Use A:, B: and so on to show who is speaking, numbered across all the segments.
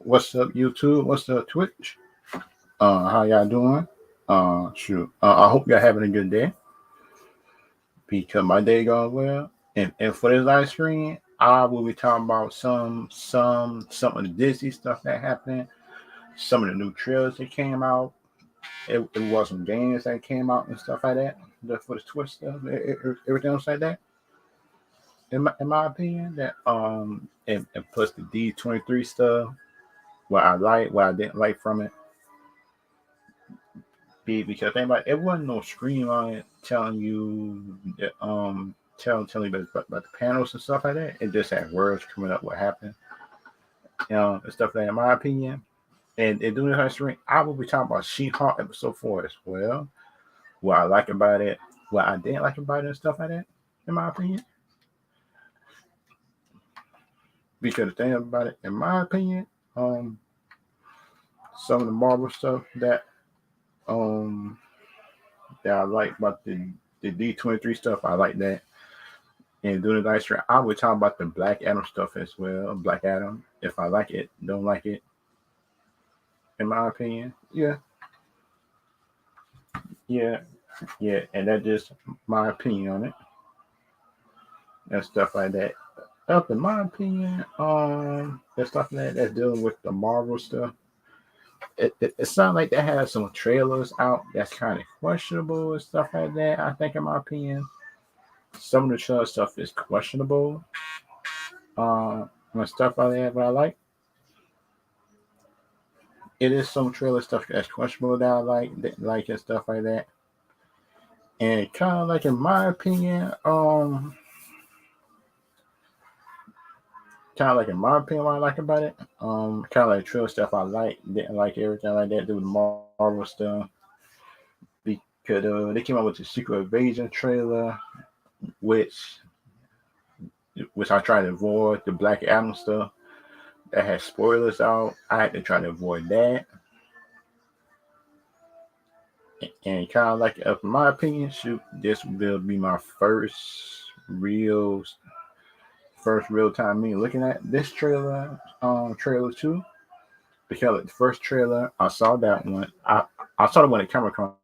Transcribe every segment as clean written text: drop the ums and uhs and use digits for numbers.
A: What's up, YouTube? What's up, Twitch? How y'all doing? I hope y'all having a good day because my day going well. And for this live stream, I will be talking about some of the Disney stuff that happened, some of the new trailers that came out. It was some games that came out and stuff like that. For the Twitch stuff, everything else like that. In my opinion, that and plus the D23 stuff, what I didn't like from it because anybody, it wasn't no screen on it telling you telling you about the panels and stuff like that. It just had words coming up what happened, and stuff like that. In my opinion, and doing the screen, I will be talking about She-Hulk episode 4 as well. What I like about it, what I didn't like about it, and stuff like that. In my opinion, because the thing about it, in my opinion, um, some of the Marvel stuff um that I like about the D23 stuff, I like that. And doing the dice I would talk about the Black Adam stuff as well. Black Adam, if I like it, don't like it, in my opinion. Yeah, yeah. And that's just my opinion on it and stuff like that. Up in my opinion, that stuff that's dealing with the Marvel stuff. It sounds like they have some trailers out that's kind of questionable and stuff like that. I think, in my opinion, some of the trailer stuff is questionable. And stuff like that, but I it is some trailer stuff that's questionable that I like and stuff like that. And kind of like, in my opinion, what I like about it, kind of like trailer stuff I like, didn't like everything like that, do with Marvel stuff, because they came out with the Secret Invasion trailer, which I tried to avoid the Black Adam stuff that had spoilers out. I had to try to avoid that. And kind of like, in my opinion, this will be my real time me looking at this trailer too. Because the first trailer, I saw that one. I saw the one at Comic Con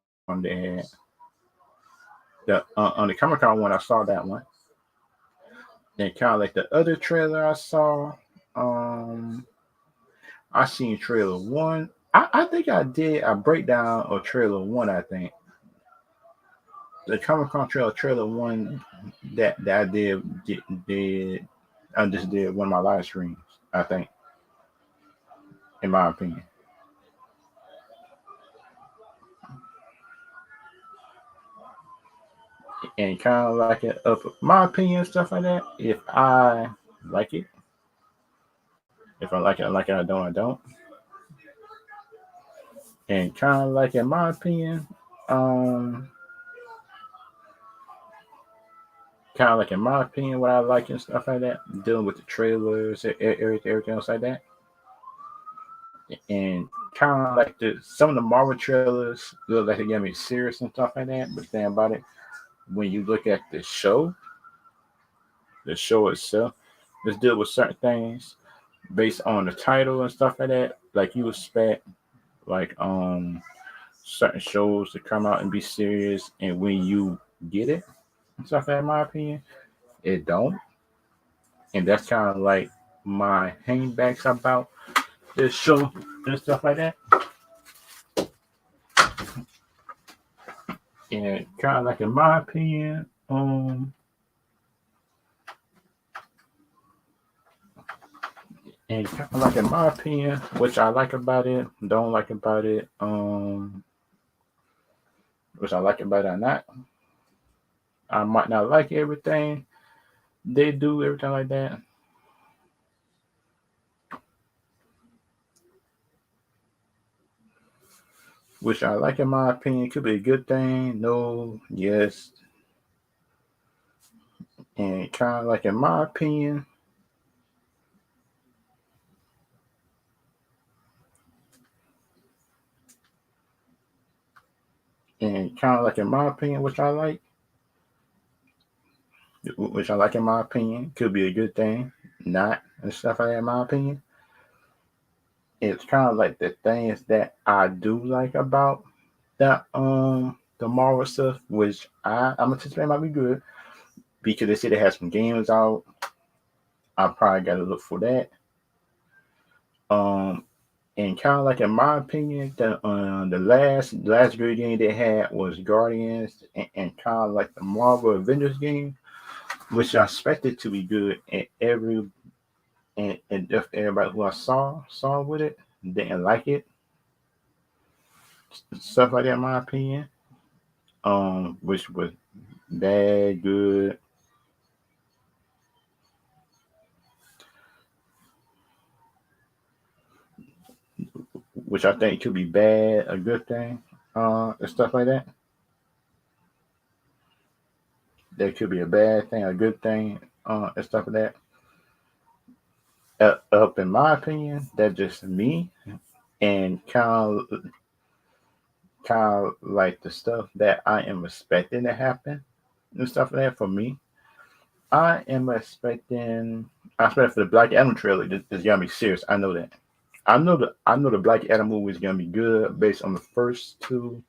A: they had. On the Comic Con one, I saw that one. And kind of like the other trailer I saw, I seen trailer one. I think I did a breakdown of trailer one. I think the Comic Con trailer one that I did I just did one of my live streams. I think, in my opinion, and kind of like it up my opinion, stuff like that. If I like it, if I like it, I like it. I don't, I don't. And kind of like, in my opinion, um, kind of like, in my opinion, what I like and stuff like that, dealing with the trailers, everything else like that, and kind of like some of the Marvel trailers look like they get me serious and stuff like that. But then about it, when you look at the show itself, let's deal with certain things based on the title and stuff like that. Like you expect, like certain shows to come out and be serious, and when you get it and stuff, in my opinion, it don't. And that's kind of like my hangbacks about this show and stuff like that. And kind of like, in my opinion, and kind of like, in my opinion, which I like about it, don't like about it, which I like about it or not. I might not like everything they do, everything like that. Which I like, in my opinion, could be a good thing. No, yes. And kind of like, in my opinion, and kind of like, in my opinion, which I like, in my opinion, could be a good thing, not and stuff like that, in my opinion. it's kind of like the things that I do like about the Marvel stuff, which I'm anticipating might be good because they said they had some games out. I probably got to look for that. Um, and kind of like in my opinion, the last good game they had was Guardians, and kind of like the Marvel Avengers game, which I expected to be good, and if everybody who I saw with it didn't like it, stuff like that. In my opinion, which was bad, good, which I think could be bad, a good thing, and stuff like that. That could be a bad thing, a good thing, and stuff like that. Up in my opinion, that's just me, and kind of like the stuff that I am expecting to happen and stuff like that. For me, I am expecting. I expect for the Black Adam trailer is gonna be serious. I know that. I know the Black Adam movie is gonna be good based on the first two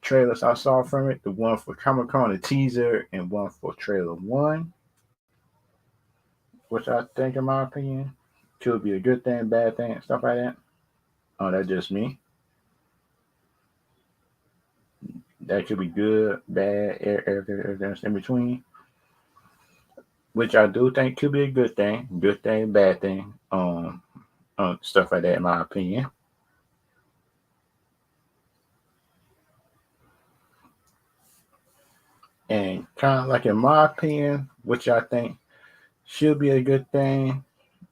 A: trailers I saw from it. The one for Comic Con, the teaser, and one for trailer one, which I think, in my opinion, could be a good thing, bad thing, stuff like that. Oh, that's just me. That could be good, bad, everything in between, which I do think could be a good thing, bad thing, stuff like that, in my opinion. And kind of like in my opinion, which I think should be a good thing,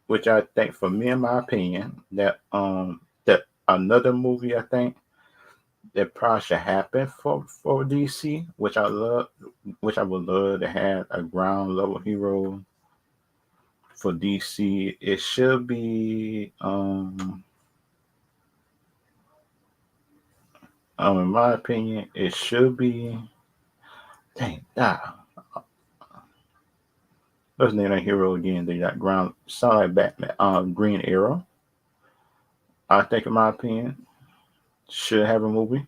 A: which I think for me, in my opinion, that another movie I think that probably should happen for DC, which I would love to have a ground level hero for DC. It should be in my opinion, it should be. Dang, what's the name of that hero again? They got ground, sound like Batman. Green Arrow. I think, in my opinion, should have a movie.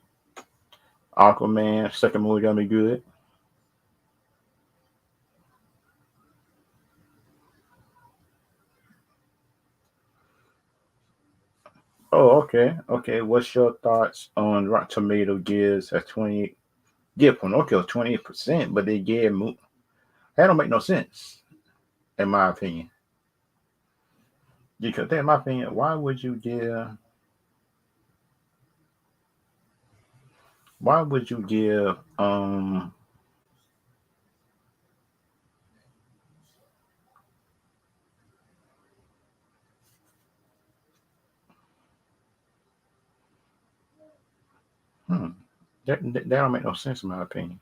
A: Aquaman second movie gonna be good. Oh, okay, okay. What's your thoughts on Rotten Tomato gives a 20? Give Pinocchio 28%, but they gave that don't make no sense, in my opinion. Because in my opinion, why would you give hmm, that don't make no sense, in my opinion.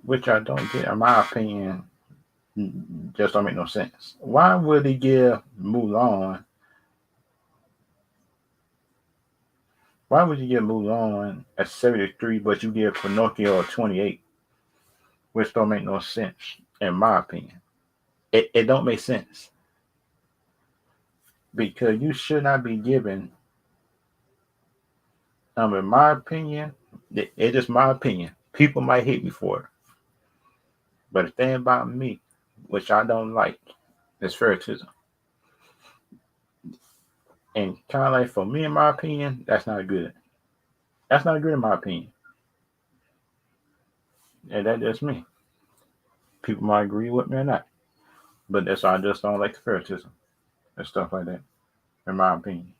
A: Which I don't get, in my opinion, just don't make no sense. Why would he give Mulan? Why would you give Mulan a 73, but you give Pinocchio a 28? Which don't make no sense, in my opinion. It don't make sense because you should not be giving. In my opinion, it's just my opinion. People might hate me for it, but the thing about me, which I don't like, is favoritism. And kind of like for me, in my opinion, that's not good. That's not good, in my opinion. And that's just me. People might agree with me or not, but that's why I just don't like the favoritism and stuff like that, in my opinion.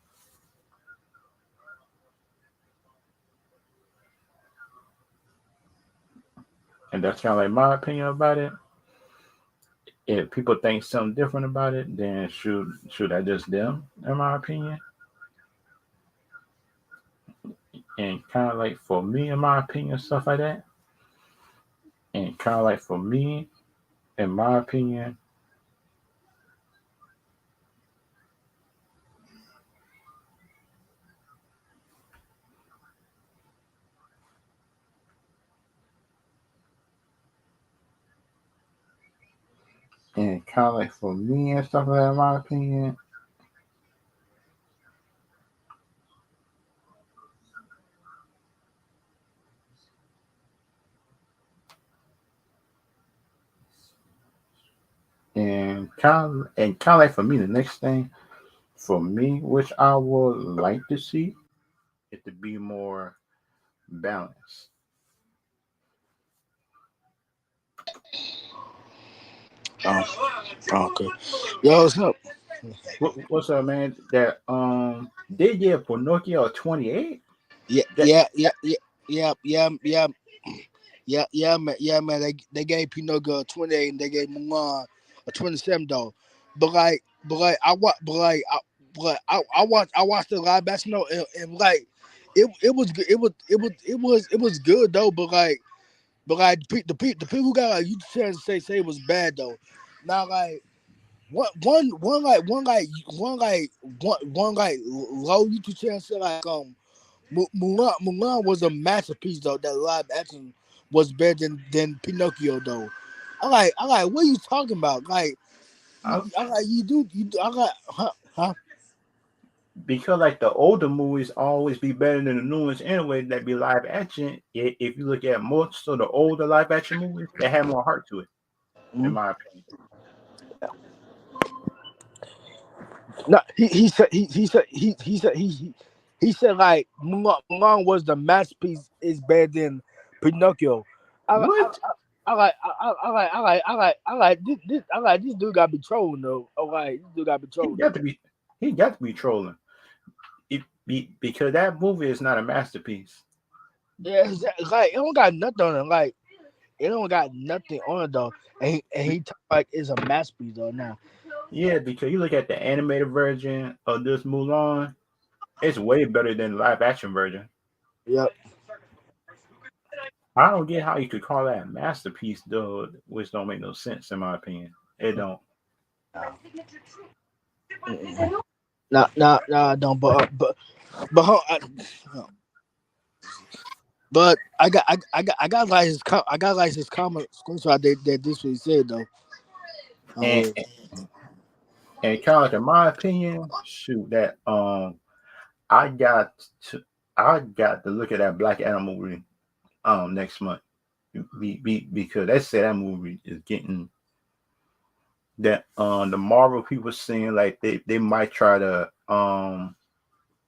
A: And that's kind of like my opinion about it. If people think something different about it, then should I just them, in my opinion. And kind of like for me, in my opinion, stuff like that. And kind of like for me, in my opinion, And kind of like for me and stuff like that, in my opinion. And kind of like for me, the next thing for me, which I would like to see, it to be more balanced.
B: Oh, okay. Yo, what's up?
A: What's up, man? That they gave Pinocchio 28.
B: Yeah,
A: That
B: yeah, yeah, yeah, yeah, yeah, yeah, yeah, man. They gave Pinocchio a 28 and they gave Mulan a 27 though. But like I watched the live action though, and like it was good. It was good though. But like the people who got like you trying to say it was bad though. Now like one like low YouTube channel said like Mulan was a masterpiece though. That live action was better than Pinocchio though. I like what are you talking about? Like
A: I,
B: I like you do I like huh?
A: because like the older movies always be better than the new ones anyway. That be live action. If you look at most of the older live action movies, they have more heart to it, in
B: Mhm.
A: my opinion.
B: No, he said like Mulan was the masterpiece is better than Pinocchio. I I I,
A: What?
B: I like this dude got to be trolling though. Oh, like this dude got to be
A: He
B: trolling
A: got
B: though.
A: to be. He got to be trolling. Because that movie is not a masterpiece.
B: Yeah, like it don't got nothing on it. Like it don't got nothing on it though. And he talk like it's a masterpiece though now.
A: Yeah, because you look at the animated version of this Mulan, it's way better than the live action version.
B: Yep.
A: I don't get how you could call that a masterpiece, though, which don't make no sense in my opinion. It don't.
B: Nah, don't. But but I got like his comment screenshot that this what he said though.
A: And
B: Oh,
A: and kind of like in my opinion, shoot that I got to I got to look at that Black Adam movie next month. Because they say that movie is getting that the Marvel people saying like they might try to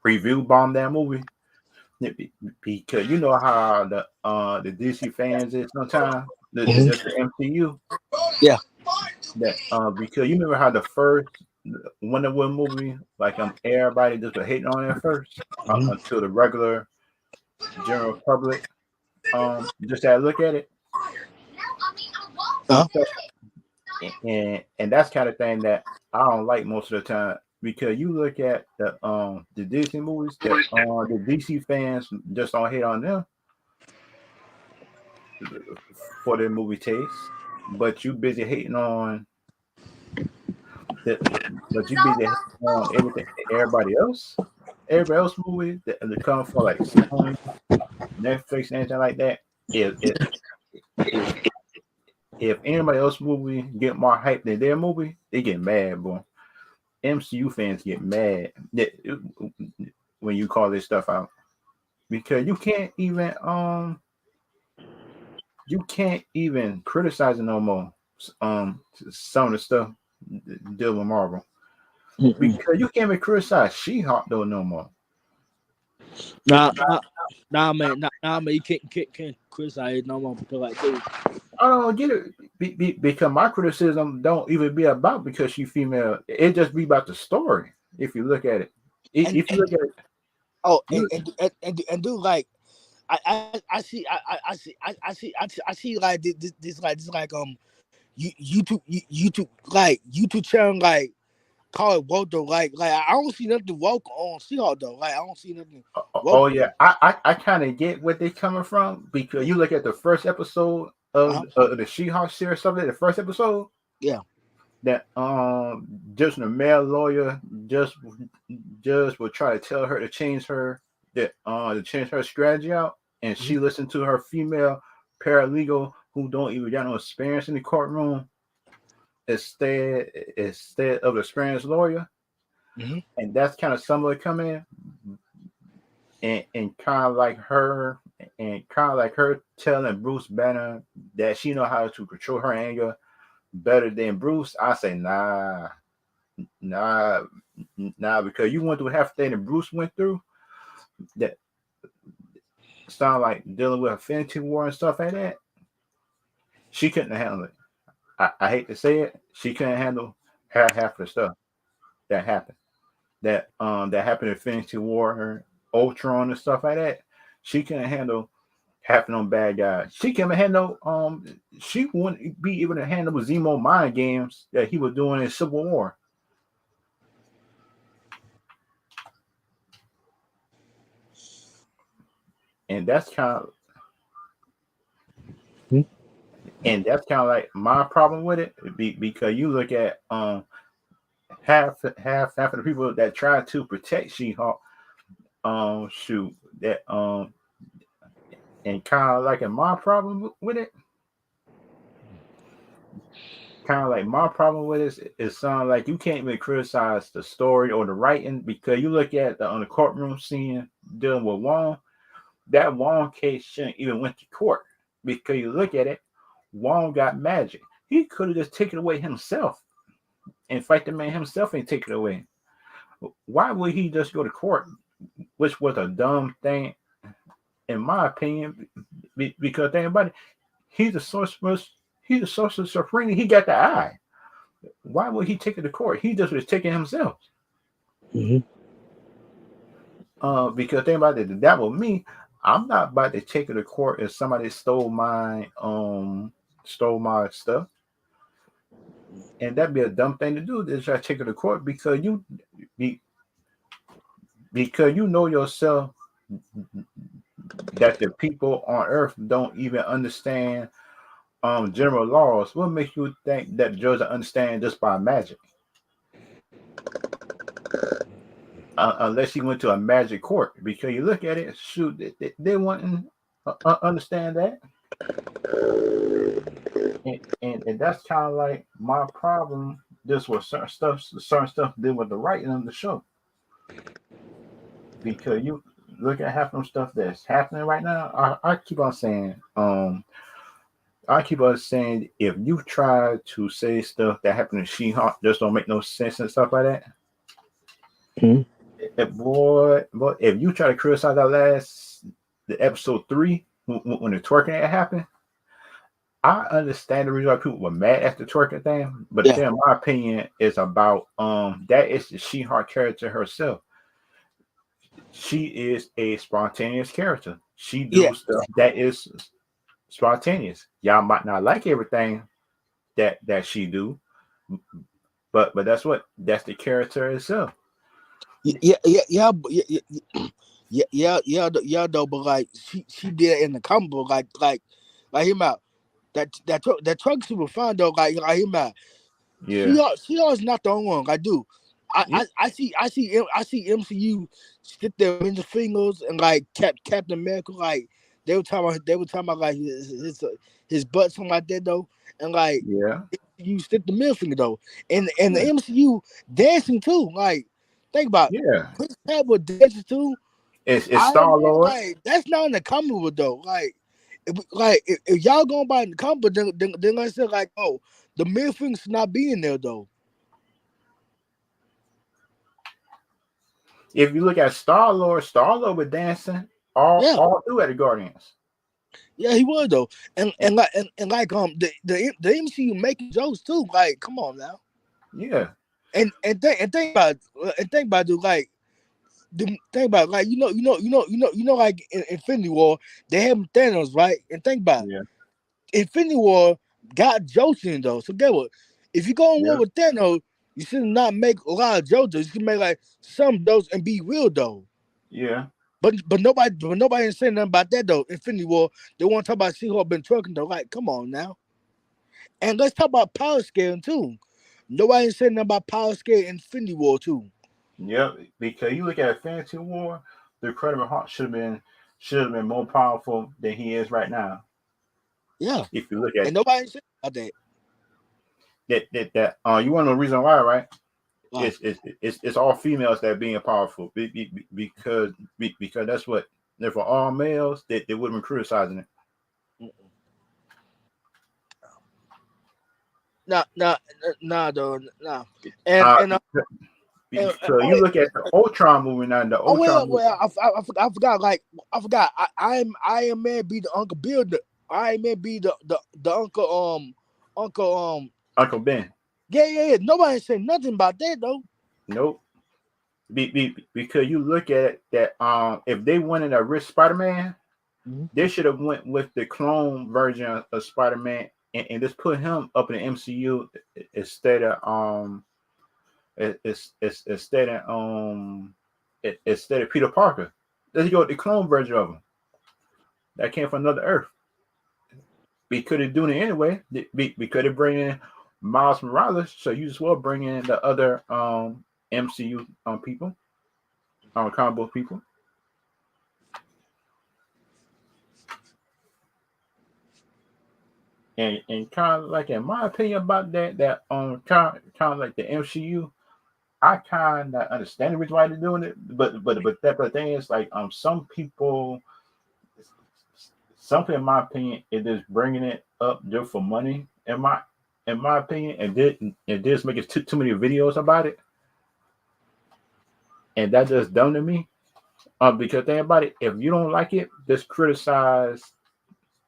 A: review bomb that movie. Because you know how the DC fans is sometimes just the MCU
B: yeah.
A: that because you remember how the first Wonder Woman movie like everybody just was hating on it at first
B: Mhm.
A: until the regular general public just had to look at it and
B: Uh,
A: stuff and that's kind of thing that I don't like most of the time because you look at the Disney movies that the DC fans just don't hate on them for their movie taste, but you busy hating on that, but you busy hating on everything everybody else movies that come for like Sony, Netflix, and anything like that. If if anybody else movie get more hype than their movie, they get mad, boy. MCU fans get mad when you call this stuff out because you can't even criticize it no more. Some of the stuff deal with Marvel
B: mm-mm.
A: because you can't even criticize She-Hulk though no more.
B: Nah, nah, nah, man. You can't criticize no more because like dude.
A: I don't get it because my criticism don't even be about because she female. It just be about the story. If you look at it,
B: And,
A: if you
B: and
A: look at it,
B: oh
A: you
B: and dude like I see like this like YouTube like YouTube channel like call it woke though like I don't see nothing woke on Seahawk though like I don't see nothing woke
A: oh yeah, I kind of get where they coming from because you look at the first episode
B: uh-huh.
A: of the She-Hulk series, something the first episode
B: Yeah.
A: that just a male lawyer just would try to tell her to change her strategy out, and
B: Mhm.
A: she listened to her female paralegal who don't even got no experience in the courtroom, instead of the experienced lawyer,
B: Mm-hmm.
A: and that's kind of similar coming and kind of like her telling Bruce Banner that she know how to control her anger better than Bruce. I say nah, nah, because you went through half the thing that Bruce went through. That sound like dealing with affinity war and stuff like that. She couldn't handle it. I hate to say it, she couldn't handle half the stuff that happened. That happened in Infinity War, Ultron and stuff like that. She couldn't handle half of them bad guys. She couldn't handle she wouldn't be able to handle the Zemo mind games that he was doing in Civil War. And that's kind of like my problem with it, because you look at half of the people that try to protect She-Hulk, shoot that and kind of like my problem with it, kind of like my problem with it is sound like you can't even criticize the story or the writing, because you look at the on the courtroom scene dealing with Wong, that Wong case shouldn't even went to court, because you look at it, Wong got magic. He could have just taken it away himself and fight the man himself and take it away. Why would he just go to court, which was a dumb thing, in my opinion? Because think about it, he's a sorcerer. He's a sorcerer supreme. He got the eye. Why would he take it to court? He just was taking himself.
B: Mm-hmm.
A: Because think about it, that was me. I'm not about to take it to court if somebody stole my stuff. And that'd be a dumb thing to do. Is try to take it to court because you know yourself that the people on Earth don't even understand general laws. What makes you think that the judge understand just by magic? Unless you went to a magic court, because you look at it, shoot, they wouldn't understand that, and that's kind of like my problem. This was certain stuff dealing with the writing of the show, because you look at half of them stuff that's happening right now. I keep on saying, if you try to say stuff that happened to She-Hulk just don't make no sense and stuff like that.
B: Mm-hmm.
A: Boy, if you try to criticize the episode 3 when the twerking had happened, I understand the reason why people were mad at the twerking thing, but the
B: Yeah.
A: thing, in my opinion, is about that is the She-Hulk character herself. She is a spontaneous character. She
B: Yeah.
A: do stuff that is spontaneous. Y'all might not like everything that she do, but that's the character itself.
B: Yeah, though, but like she did it in the comic book, like him out. That truck super fun though, like him out.
A: Yeah,
B: She always not the only one. I do.
A: yeah,
B: I see MCU stick their middle fingers and like Captain America, like they were talking about like his butt, something like that though, and like
A: yeah,
B: you stick the middle finger though, and the
A: yeah,
B: MCU dancing too. Like think about it.
A: yeah.
B: Chris Pratt was dancing too.
A: It's
B: Iron
A: Star
B: Man,
A: Lord.
B: like that's not in the comic book though. If y'all going by in the comic book, then I said like, oh, the middle finger should not be in there though.
A: If you look at Star Lord was dancing
B: Yeah.
A: all through at the Guardians.
B: Yeah, he would though, and
A: And,
B: the MCU making jokes too. Like, come on now,
A: yeah,
B: and think about it, like think about it, like like in Infinity War they have Thanos right, and think about it,
A: yeah,
B: Infinity War got jokes in though. So get what? If you go on war
A: yeah,
B: with Thanos, you should not make a lot of jokes. You should make like some jokes and be real though.
A: yeah,
B: But nobody ain't saying nothing about that though. Infinity War, they want to talk about She-Hulk been trucking though. Like, come on now. And let's talk about power scaling too. Nobody ain't saying nothing about power scale in Infinity War too.
A: yeah. Because you look at Infinity War, the Incredible Hulk should have been more powerful than he is right now.
B: Yeah.
A: If you look at
B: And nobody ain't saying about that.
A: you want to know the reason why, right?
B: Why?
A: It's all females that being powerful because that's what if for all males they would have been criticizing it.
B: Nah, though, nah. And
A: Uh,
B: and
A: because you look at the Ultron movie now, the
B: oh
A: Ultron movie.
B: I forgot. Like I forgot. Iron Man be the Uncle Bill. Iron Man be the Uncle
A: Uncle Ben.
B: yeah. Nobody say nothing about that though.
A: Nope. Because you look at it, that if they wanted a rich Spider-Man, they should have went with the clone version of Spider-Man and just put him up in the MCU instead of instead of instead of Peter Parker. Let's go with the clone version of him that came from another Earth. Because they're doing it anyway. Because they're bringing Miles Morales, so you just well bring in the other MCU people, comic book people. And kind of like in my opinion about that kind of like the MCU, I kind of understand the reason why they're doing it, but the thing is like some people in my opinion it is bringing it up just for money in my opinion, and did making too many videos about it, and that just dumb to me. Because think about it, if you don't like it, just criticize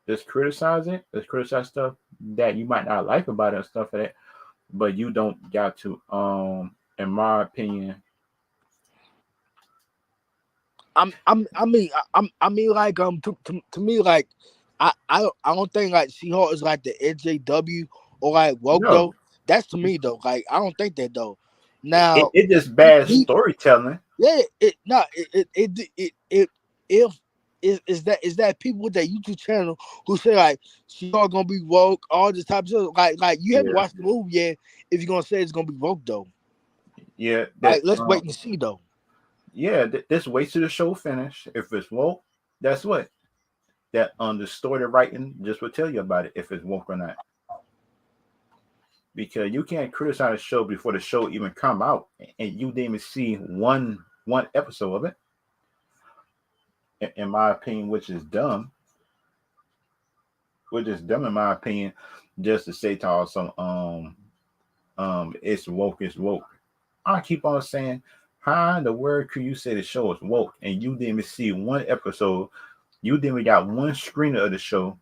A: it, just criticize stuff that you might not like about it and stuff like that, but you don't got to in my opinion.
B: I mean, like to me, like I don't think like She-Hulk is like the NJW or like woke
A: No,
B: though. That's to me though. Like I don't think that though.
A: it,
B: Now,
A: it just
B: he,
A: bad
B: he
A: storytelling.
B: yeah, it not it if is that people with that YouTube channel who say like She-Hulk gonna be woke, all this type of stuff. Like you haven't
A: Yeah,
B: watched the movie yet. If you're gonna say it's gonna be woke though,
A: yeah,
B: like let's wait and see though.
A: this wait till the show finish. If it's woke, that's what that the story writing just will tell you about it if it's woke or not. Because you can't criticize a show before the show even come out, and you didn't even see one episode of it. In my opinion, which is dumb in my opinion, just to say to all some it's woke. I keep on saying, how in the word could you say the show is woke and you didn't even see one episode? You didn't even got one screener of the show,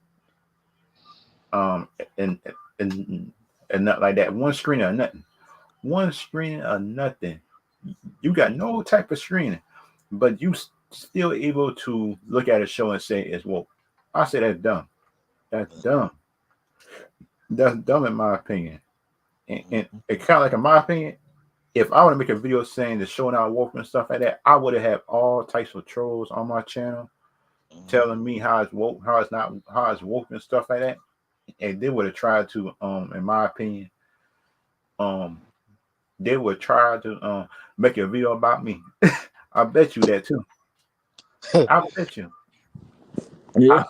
A: um, and and and not like that. One screener or nothing. One screening or nothing. You got no type of screening, but you still able to look at a show and say it's woke. I say that's dumb. That's dumb. That's dumb in my opinion. And it kind of like in my opinion, if I want to make a video saying the show not woke and stuff like that, I would have had all types of trolls on my channel telling me how it's woke, how it's not, how it's woke and stuff like that. And they would have tried to, in my opinion, um, they would try to make a video about me. I bet you that too. I bet you.
B: Yeah.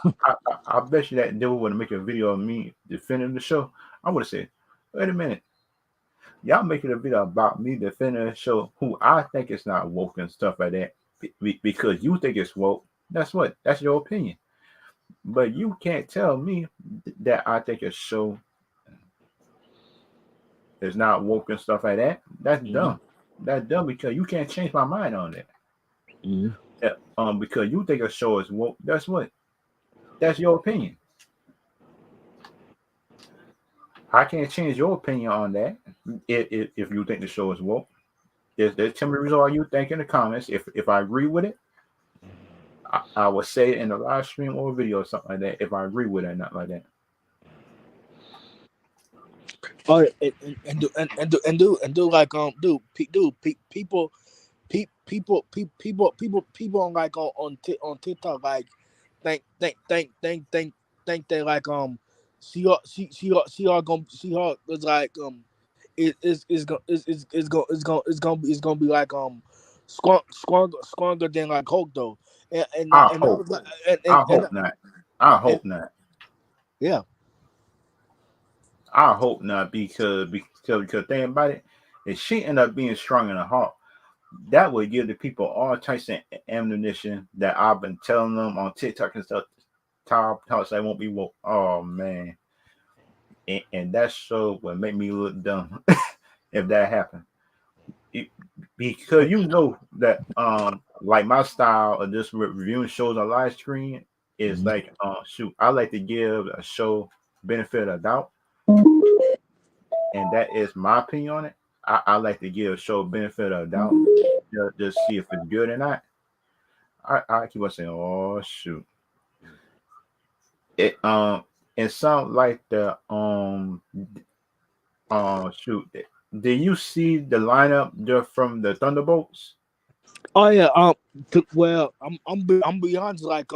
A: I bet you that they would make a video of me defending the show. I would have said, wait a minute, y'all making a video about me defending the show who I think is not woke and stuff like that because you think it's woke. That's your opinion. But you can't tell me that I think a show is not woke and stuff like that. That's
B: Mhm.
A: dumb. That's dumb because you can't change my mind on that.
B: Mhm.
A: Because you think a show is woke. That's your opinion. I can't change your opinion on that if you think the show is woke. Tell me the reason why you think in the comments. If I agree with it, I will say it in the live stream or video or something like that. If I agree with it, or not like that.
B: Oh, and do like people people on like on TikTok like think they like she is like is gonna is gonna be like stronger than like Hulk though,
A: I
B: and I
A: hope.
B: was like
A: I hope not. I
B: and
A: hope not.
B: yeah
A: I hope not because think about it. If she end up being strong in the heart, that would give the people all types of ammunition that I've been telling them on TikTok and stuff. Top talks I won't be woke. Oh man, and that show would make me look dumb if that happened. It- because you know that like my style of just reviewing shows on live screen is
B: Mhm.
A: like shoot, I like to give a show benefit of doubt, and that is my opinion on it. I like to give a show benefit of doubt, just see if it's good or not. I keep on saying, oh shoot, it it sounds like the shoot. Did you see the lineup there from the Thunderbolts?
B: Oh yeah, well, I'm be honest, like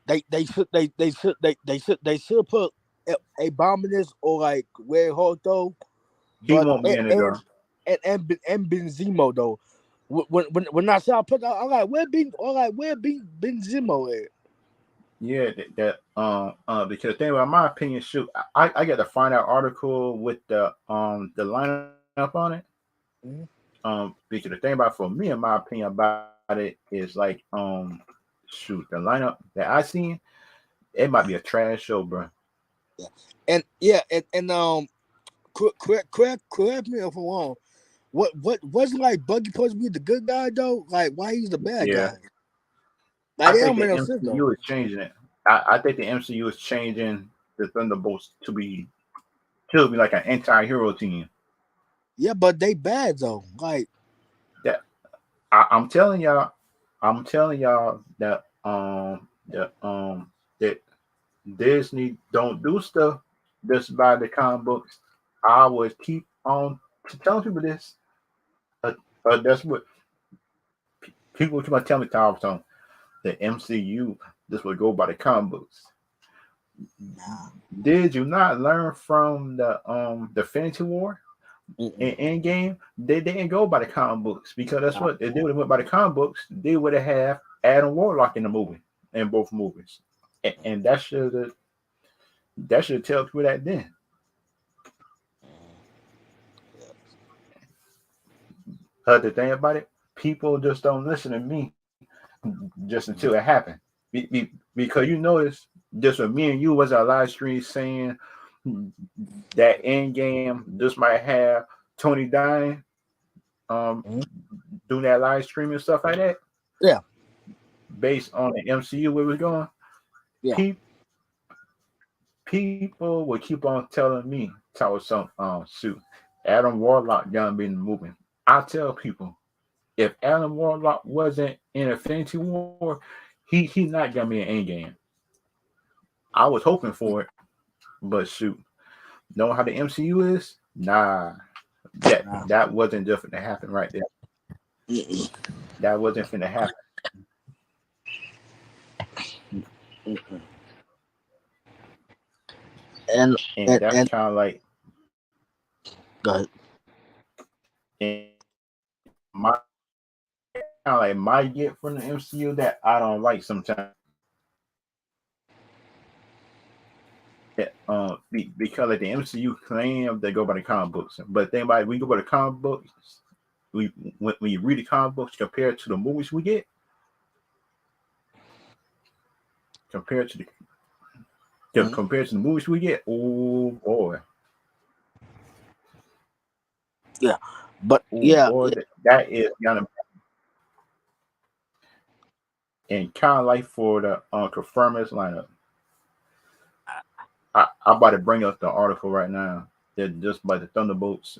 B: they should put a bomb in this or like Red Hulk though,
A: He
B: but
A: won't be in it though.
B: and Benzemo though. When I saw I put out, I'm like where Benzemo at?
A: Yeah, because the thing about my opinion, shoot, I got to find out article with the lineup on it.
B: Mhm.
A: Because the thing about for me, in my opinion about it is like shoot, the lineup that I seen, it might be a trash show, bro.
B: Yeah. And yeah, and correct me if I'm wrong. What wasn't like Buggy supposed to be the good guy though? Like why he's the bad
A: Yeah,
B: guy?
A: I
B: Like that
A: think
B: don't
A: the
B: make no sense though.
A: MCU is changing it. I think the MCU is changing the Thunderbolts to be like an anti-hero team.
B: Yeah, but they bad though. Like
A: That I'm telling y'all, that Disney don't do stuff just by the comic books. I would keep on telling people this. Uh, that's what people keep on telling me all the time. The MCU this would go by the comic books.
B: nah.
A: Did you not learn from the Fantasy War
B: Mm-mm.
A: in Endgame? They didn't go by the comic books because that's
B: Nah.
A: what if they would have went by the comic books. They would have had Adam Warlock in the movie in both movies, and that should tell people that then. The thing about it, people just don't listen to me just until it happened. Because you notice just when me and you was our live stream saying that end game this might have Tony dying um
B: Mhm.
A: doing that live stream and stuff like that
B: Yeah,
A: based on the MCU where it was going.
B: yeah.
A: Pe- People would keep on telling me tell some shoot Adam Warlock gonna be in the movie. I tell people if Adam Warlock wasn't in Infinity War, he's not gonna be in Endgame. I was hoping for it, but shoot, knowing how the MCU is, nah,
B: Nah.
A: that wasn't just gonna happen right there.
B: Mm-mm.
A: That wasn't gonna happen,
B: Mm-mm. And
A: and that's
B: and
A: kind of like
B: go ahead.
A: my kind of like my get from the MCU that I don't like sometimes. Because like the MCU claim they go by the comic books, but think about it, we go by the comic books. We when you read the comic books compared to the movies we get, compared to
B: Mhm.
A: compared to the movies we get, oh boy,
B: Yeah, but
A: oh
B: yeah,
A: boy, that is gonna and kind of like for the confirmers lineup. I about to bring up the article right now. That just by the Thunderbolts,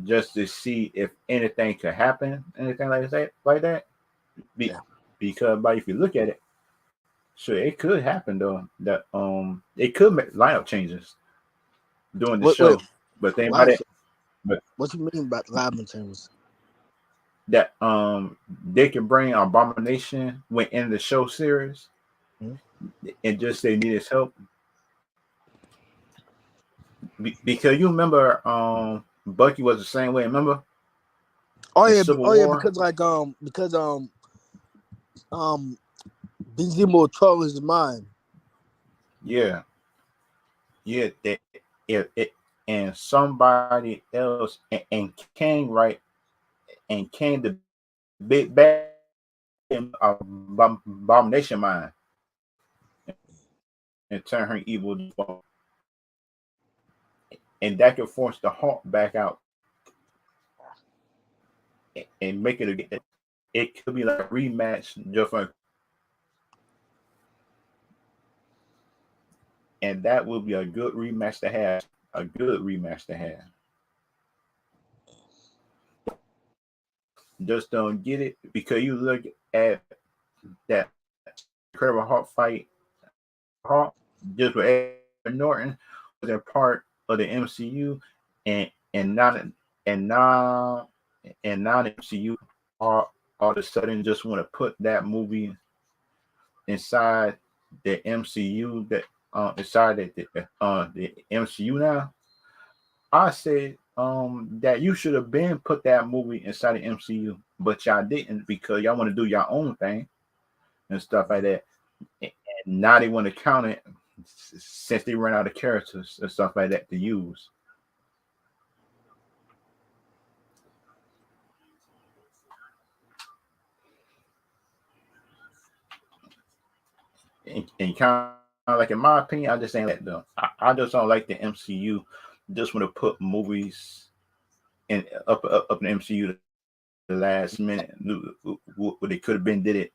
A: just to see if anything could happen, anything like that. Be,
B: yeah.
A: because, but if you look at it, sure, it could happen though. That it could make lineup changes during the
B: Wait,
A: show. But think about
B: why?
A: it, but
B: What you mean by live terms?
A: that they can bring Abomination within the show series
B: Mhm.
A: and just say need his help. Because you remember Bucky was the same way. Remember in Civil
B: Oh yeah,
A: War?
B: because um Benzemo trouble his mind.
A: Yeah, Yeah, that if it and somebody else and Kane right and Kane the big bad abomination mind and turn her evil and that could force the Hulk back out and make it again. It could be like a rematch just for, and that would be a good rematch to have. A good rematch to have. Just don't get it because you look at that Incredible Hulk fight, Hulk just with Edward Norton was a part of the MCU, and and not and now and now the MCU all of a sudden just want to put that movie inside the MCU that inside the MCU now. I said that you should have been put that movie inside the MCU, but y'all didn't because y'all want to do your own thing and stuff like that. And now they want to count it since they run out of characters and stuff like that to use. And kind of like in my opinion, I just ain't like them. I just don't like the MCU. Just want to put movies in up in the MCU the last minute. What they could have been did it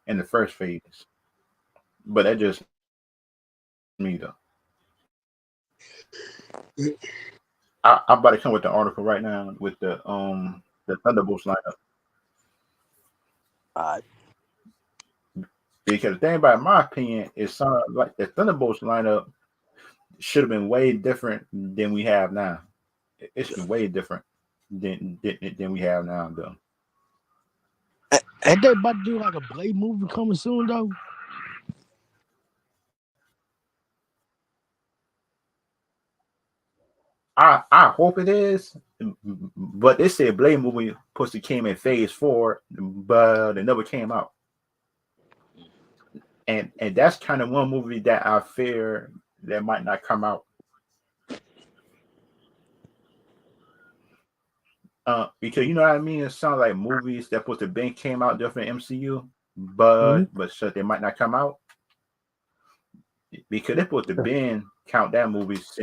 A: in the first phase. But that just me though. I'm about to come with the article right now with the Thunderbolts lineup
B: Alright.
A: because the thing about it, in my opinion is some like the Thunderbolts lineup should have been way different than we have now. It should be way different than we have now though.
B: Ain't they about to do like a Blade movie coming soon though?
A: I hope it is, but they said Blade movie supposed to came in phase 4, but it never came out. And that's kind of one movie that I fear that might not come out. Because you know what I mean. It sounds like movies that supposed to been came out different MCU,
B: Mm-hmm.
A: but so they might not come out because they're supposed to been count that movie s-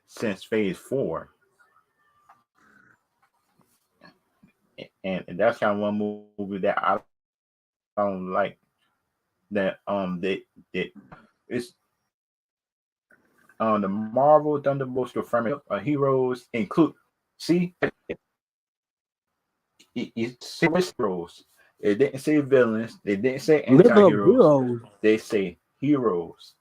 A: since phase 4, and that's kind of one movie that I don't like. That they it's the Marvel Thunderbolts confirming heroes include see it says heroes. It didn't say villains. They didn't say
B: Liver
A: anti-heroes.
B: Heroes.
A: They say heroes.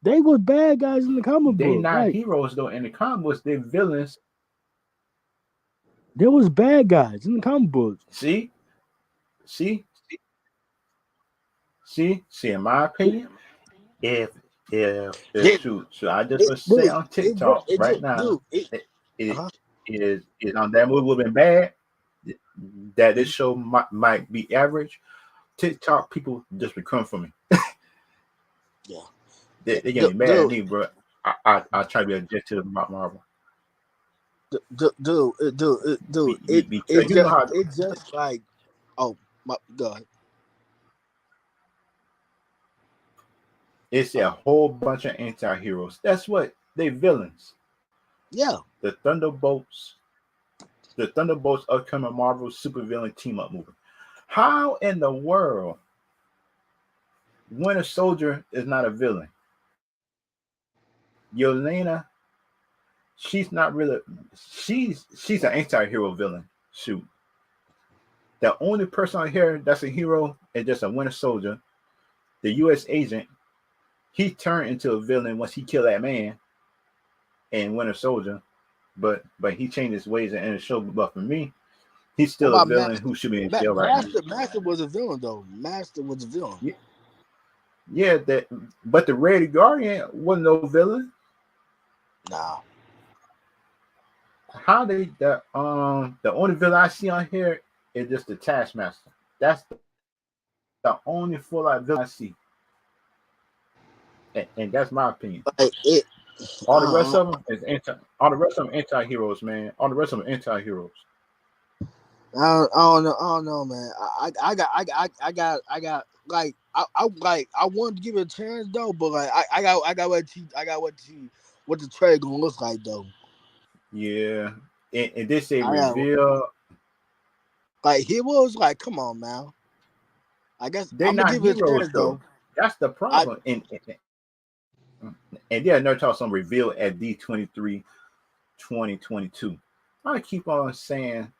B: They was bad guys in the comic
A: They
B: book.
A: not
B: Like
A: heroes though in the comics. They're villains.
B: there was bad guys in the comic books.
A: See, see, see. In my opinion, if
B: They,
A: shoot, I just
B: it,
A: would say
B: dude,
A: on
B: it, bro,
A: TikTok
B: it
A: right
B: just,
A: now,
B: dude, it,
A: it it
B: uh-huh.
A: is on that movie would have been bad. That this show might be average. TikTok people just become for me.
B: Yeah,
A: They get
B: dude,
A: me mad at
B: dude,
A: me, bro. I try to be objective about Marvel because you know how
B: it just like, oh my god,
A: it's a whole bunch of anti-heroes. That's what they villains.
B: yeah.
A: The Thunderbolts, the Thunderbolts upcoming Marvel supervillain team up movie. How in the world Winter Soldier is not a villain? Yelena, she's not really. She's an anti-hero villain. Shoot, the only person on here that's a hero is just a Winter Soldier, the U.S. agent. He turned into a villain once he killed that man in Winter Soldier, but he changed his ways in the show. But for me, he's
B: What
A: still a
B: about
A: villain
B: Master?
A: who should be in jail right now.
B: Master was a villain though. Master was a villain.
A: Yeah, yeah, that. But the Red Guardian wasn't no villain.
B: Nah,
A: How they the only villain I see on here is just the Taskmaster. That's the only full out villain I see. and that's my opinion.
B: Like it.
A: All the rest
B: Uh,
A: of them is all the rest of them anti-heroes, man. All the rest of them anti-heroes.
B: I don't know, man. I got like I wanted to give it a chance though, but like what the trade gonna look like though.
A: Yeah, and this a
B: I got
A: reveal.
B: like he was like, come on, man. I guess
A: They're
B: I'm gonna
A: not
B: give it a
A: heroes
B: chance
A: though.
B: though.
A: That's the
B: I
A: problem. And yeah, another talk some reveal at D23 2022. I keep on saying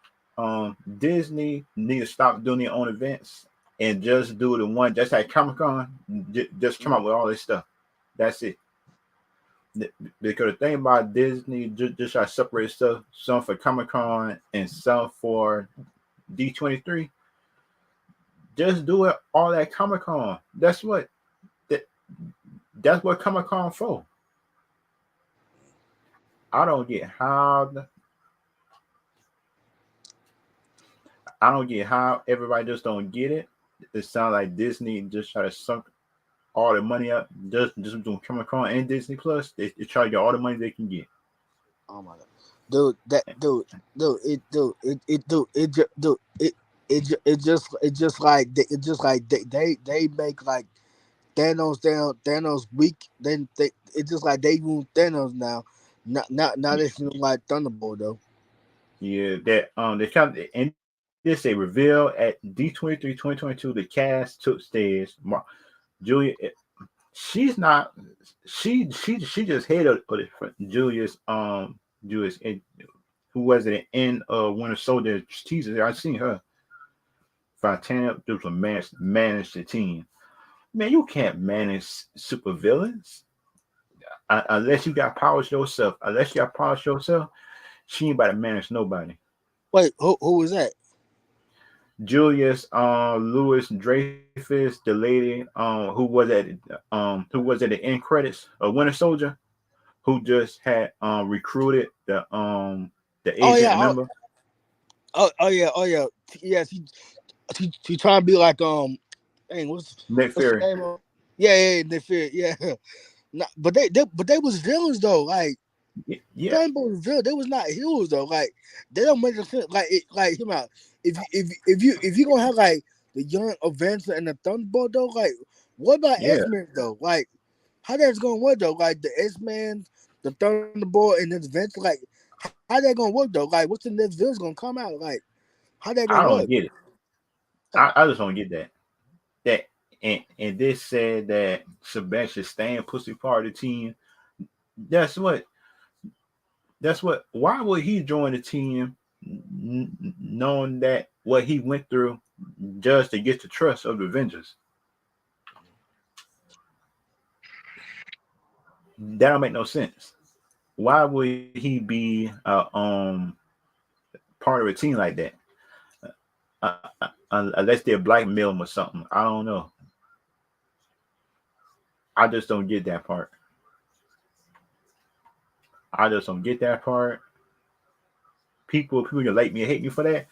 A: Disney need to stop doing their own events and just do the one just like Comic Con. Just come out with all this stuff. That's it. Because the thing about Disney, just try to separate stuff, some for Comic Con and some for D23. Just do it all at Comic Con. That, that's what Comic Con for. I don't get how I don't get how everybody just don't get it. It sounds like Disney just try to sunk all the money up just doing Comic Con and Disney Plus. They try to get all the money they can get.
B: oh my god, dude, that it just like they make like Thanos weak. Then it's just like they use Thanos now. Now they feel like Thunderbolt though.
A: Yeah, that they kind of and this a reveal at D23 2022. The cast took stage. Julia, she's not. She just hated Julius. Julius, who was it in Winter Soldier teaser? I seen her. Fontana just manage the team. Man, you can't manage supervillains unless you got powers yourself. Unless you got powers yourself, she ain't about to manage nobody.
B: Wait, who was that?
A: Julius Lewis Dreyfus, the lady who was at the end credits of Winter Soldier, who just had recruited the
B: Oh
A: agent,
B: yeah,
A: remember?
B: oh yeah. Yes, he trying to be like dang,
A: Nick
B: what's the
A: Fury.
B: name of? Yeah, they fear, yeah. Nah, but they was villains though. Like
A: Yeah,
B: Thunderbolt was villain. They was not heroes though. Like they don't make sense. Like like him out. If you gonna have like the young Avenger and the Thunderbolt though, like what about
A: yeah.
B: X-Men though? Like how that's gonna work though? Like the X-Men, the Thunderbolt, and the Avenger. Like how that gonna work though? Like what's the next villain gonna come out? Like how that gonna
A: I
B: work?
A: don't get it. I just don't get that. That and this said that Sebastian Stan pussy part of the team. That's what That's what. Why would he join the team, knowing that what he went through, just to get the trust of the Avengers? That don't make no sense. Why would he be part of a team like that? Unless they're blackmail him or something. I don't know. I just don't get that part. I just don't get that part. People can like me and hate me for that,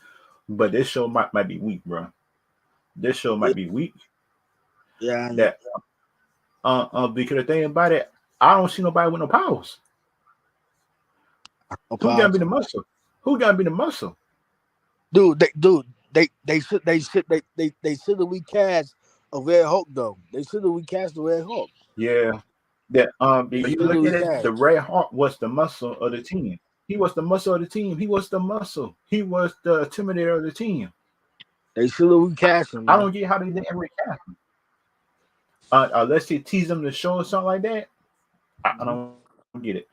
A: but this show might be weak, bro. This show
B: Yeah,
A: might be weak.
B: yeah.
A: That because the thing about it, I don't see nobody with no powers.
B: No
A: Who gotta be
B: powers.
A: the muscle? Who gotta be the muscle?
B: Dude, they should have recast a Red Hulk though. They should have recast the Red Hulk.
A: Yeah. That
B: They
A: you
B: should have
A: look at it, the
B: recast.
A: Red Hawk was the muscle of the team. He was the muscle of the team. He was the muscle. He was the intimidator of the team.
B: They should have recast him,
A: I
B: man.
A: don't get how they didn't recast him. Unless they tease him to show or something like that. I
B: Mhm.
A: don't get it.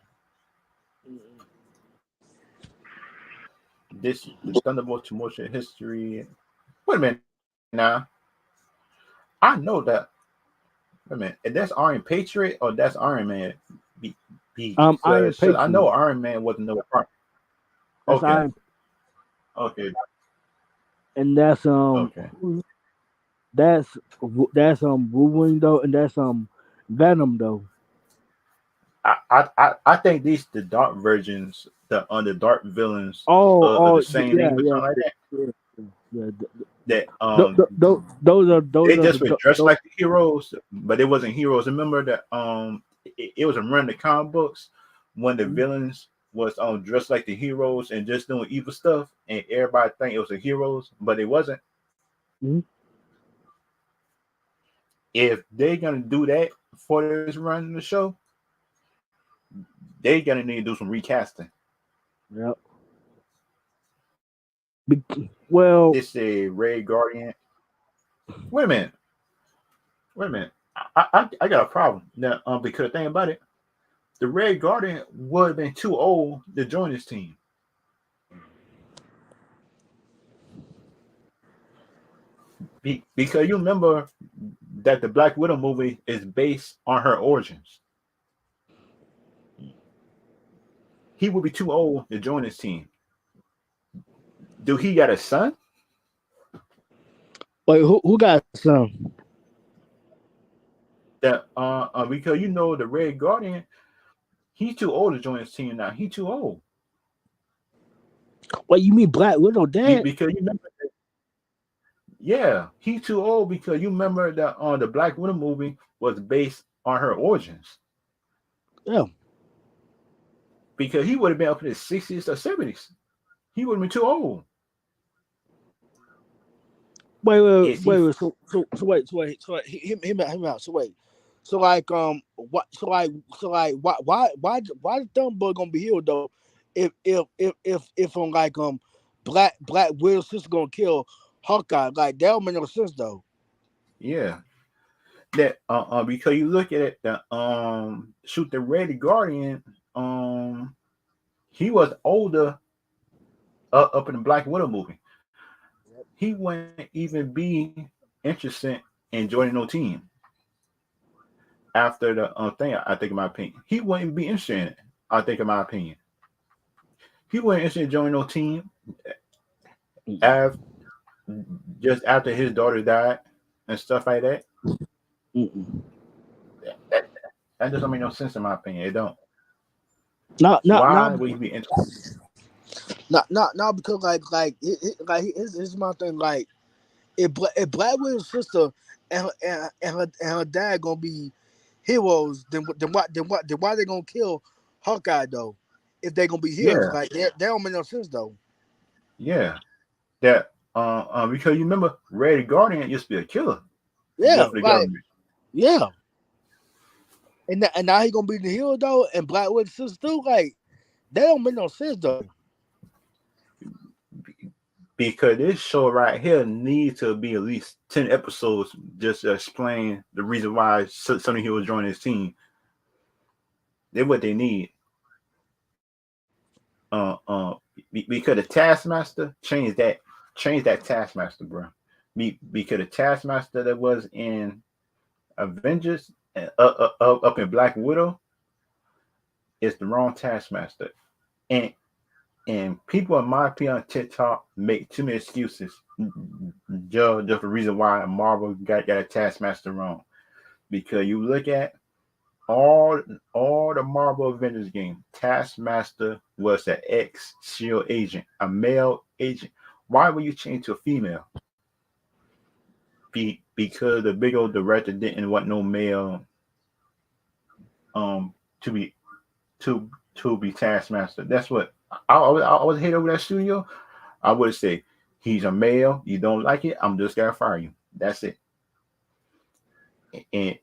A: This Thunderbolt to motion history. Wait a minute now. I know that. Wait a minute. That's Iron Patriot or that's Iron Man? Because
B: Iron
A: I know
B: Patriot.
A: Iron Man wasn't no part.
B: That's
A: Okay.
B: Iron,
A: Okay.
B: and that's
A: Okay.
B: that's Wolverine though, and that's Venom though.
A: I think these the dark versions, the dark villains
B: Oh,
A: of the
B: oh,
A: same
B: yeah,
A: name or
B: yeah,
A: something like that.
B: yeah, yeah.
A: that
B: Those
A: they
B: are
A: just were dressed like the heroes, but it wasn't heroes. Remember that it was a run the comic books when the villains was dressed like the heroes and just doing evil stuff, and everybody think it was the heroes, but it wasn't.
B: Mhm.
A: If they're gonna do that for this run in the show, they gonna need to do some recasting.
B: Yeah. Well,
A: This a Red Guardian. Wait a minute. Wait a minute. I got a problem now. Because the thing about it, the Red Guardian would have been too old to join this team. Because you remember that the Black Widow movie is based on her origins. He would be too old to join this team. Do he got a son?
B: wait, who got some?
A: That because you know the Red Guardian, he's too old to join this team now. He's too old.
B: What you mean, Black Widow dad?
A: Because you remember, yeah, he's too old because you remember that the Black Widow movie was based on her origins.
B: Yeah.
A: Because he would have been up in his 60s or 70s. He would have been too old. Is he?
B: Wait. So wait. Him out. So wait. So like what? Why the dumb boy gonna be healed though? If I'm like Black Widow's sister gonna kill Hawkeye, like that don't make no sense though.
A: Yeah. That because you look at it, the shoot the Red Guardian, he was older up in the Black Widow movie. He wouldn't even be interested in joining no team after the thing. I think, in my opinion, he wouldn't be interested in it. I think, in my opinion, he wasn't interested in joining no team after just after his daughter died and stuff like that.
B: Mm-mm.
A: That, that doesn't make no sense in my opinion. It don't.
B: Not
A: Why would he be interested?
B: not because here's my thing like if Black Widow's sister and her dad gonna be heroes, then why they gonna kill Hawkeye though? If they gonna be heroes,
A: Yeah,
B: like that don't make no sense though.
A: yeah. That because you remember Red Guardian used to be a killer,
B: Yeah,
A: work for the
B: like
A: government.
B: yeah, and now he gonna be the hero though, and Black Widow's sister too. Like that don't make no sense though.
A: Because this show right here needs to be at least 10 episodes just to explain the reason why Sonny Hill joined his team. They're what they need. Uh, uh, because the Taskmaster changed that Taskmaster, bro. Because the Taskmaster that was in Avengers up in Black Widow is the wrong Taskmaster, and people in my opinion on TikTok make too many excuses just the reason why Marvel got a Taskmaster wrong. Because you look at all the Marvel Avengers game, Taskmaster was an ex Shield agent, a male agent. Why would you change to a female? Because the big old director didn't want no male to be to be Taskmaster. That's what I was hate over that studio. I would say he's a male. You don't like it, I'm just gonna fire you. That's it. And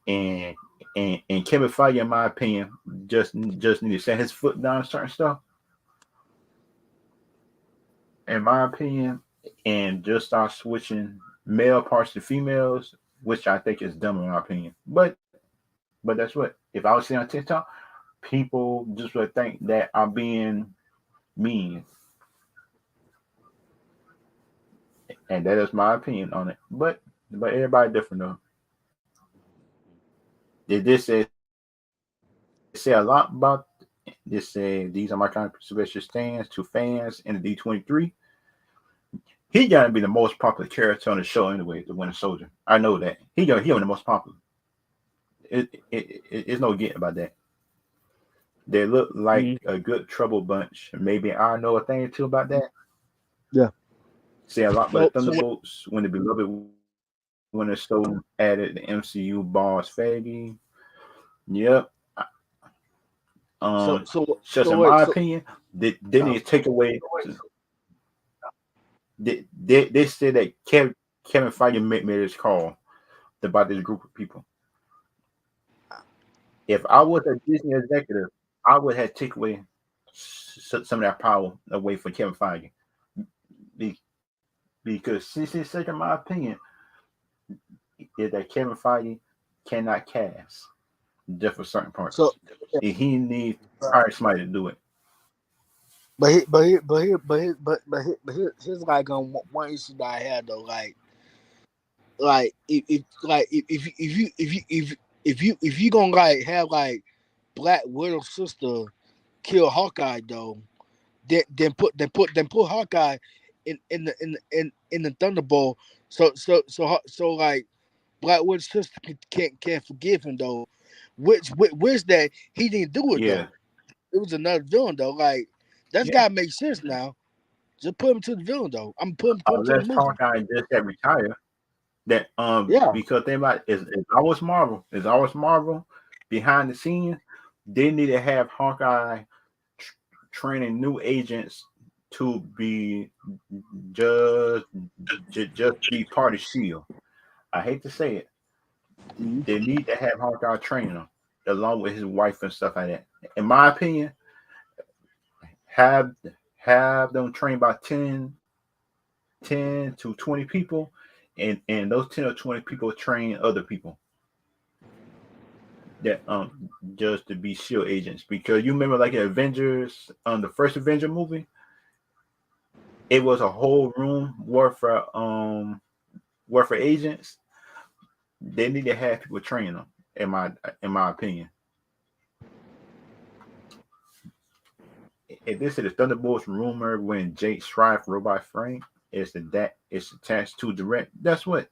A: Kevin Feige, in my opinion, just need to set his foot down on certain stuff. In my opinion, and just start switching male parts to females, which I think is dumb in my opinion. But that's what if I was seeing on TikTok, people just would think that I'm being mean, and that is my opinion on it. But everybody different though. They say a lot about. They say these are my kind of special stands to fans in the D23. He gonna be the most popular character on the show anyway, the Winter Soldier. I know that he gonna be the most popular. It's no getting about that. They look like
B: Mm,
A: a good trouble bunch. Maybe I know a thing or two about that.
B: yeah.
A: Say a lot, but the
B: So
A: Thunderbolts, when the beloved Winter Stone added the MCU boss Faggy. Yep.
B: so so
A: Just
B: so
A: in
B: wait
A: my
B: so
A: opinion, they
B: uh,
A: need to take away. They said that Kevin Feige made this call about this group of people. If I was a Disney executive, I would have taken away some of that power away from Kevin Feige. Be- Because since it's such in my opinion, is that Kevin Feige cannot cast just for certain
B: so
A: parts. And he needs to hire somebody to do it.
B: here's like one issue that I had though. Like if you gonna like have like Black Widow sister kill Hawkeye though, then put Hawkeye in the Thunderbolt. So like Black Widow's sister can't forgive him though. Which that he didn't do it
A: Yeah.
B: though. It was another villain though. Like that's
A: Yeah.
B: gotta make sense now. Just put him to the villain though. I'm put him to the
A: Unless
B: movie.
A: Hawkeye just got retired. That
B: Yeah.
A: because they might it's always Marvel. It's always Marvel behind the scenes. They need to have Hawkeye tr- training new agents to be just just be part of Shield. I hate to say it.
B: Mhm.
A: They need to have Hawkeye training them along with his wife and stuff like that. In my opinion, have have them trained by 10 to 20 people, and those 10 or 20 people train other people that just to be shield agents. Because you remember like the Avengers, the first Avenger movie, it was a whole room warfare agents. They need to have people train them, in my opinion. If this is the Thunderbolts rumor when Jake Strife Robot Frank is that it's attached to direct, that's what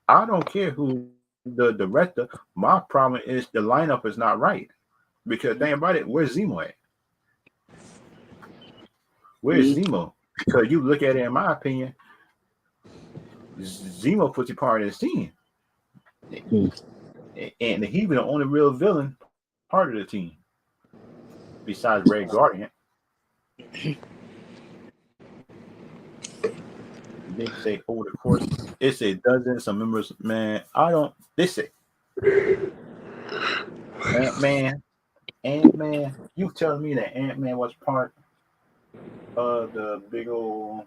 A: I don't care who the director. My problem is the lineup is not right. Because think about it, where's Zemo at? Where's
B: Mhm.
A: Zemo? Because you look at it, in my opinion, Zemo puts you part of the team, and he's the only real villain part of the team besides Red Guardian. They say over the course, it's a dozens of members. Man, I don't. They say Ant Man, Ant Man. You telling me that Ant Man was part of the big old?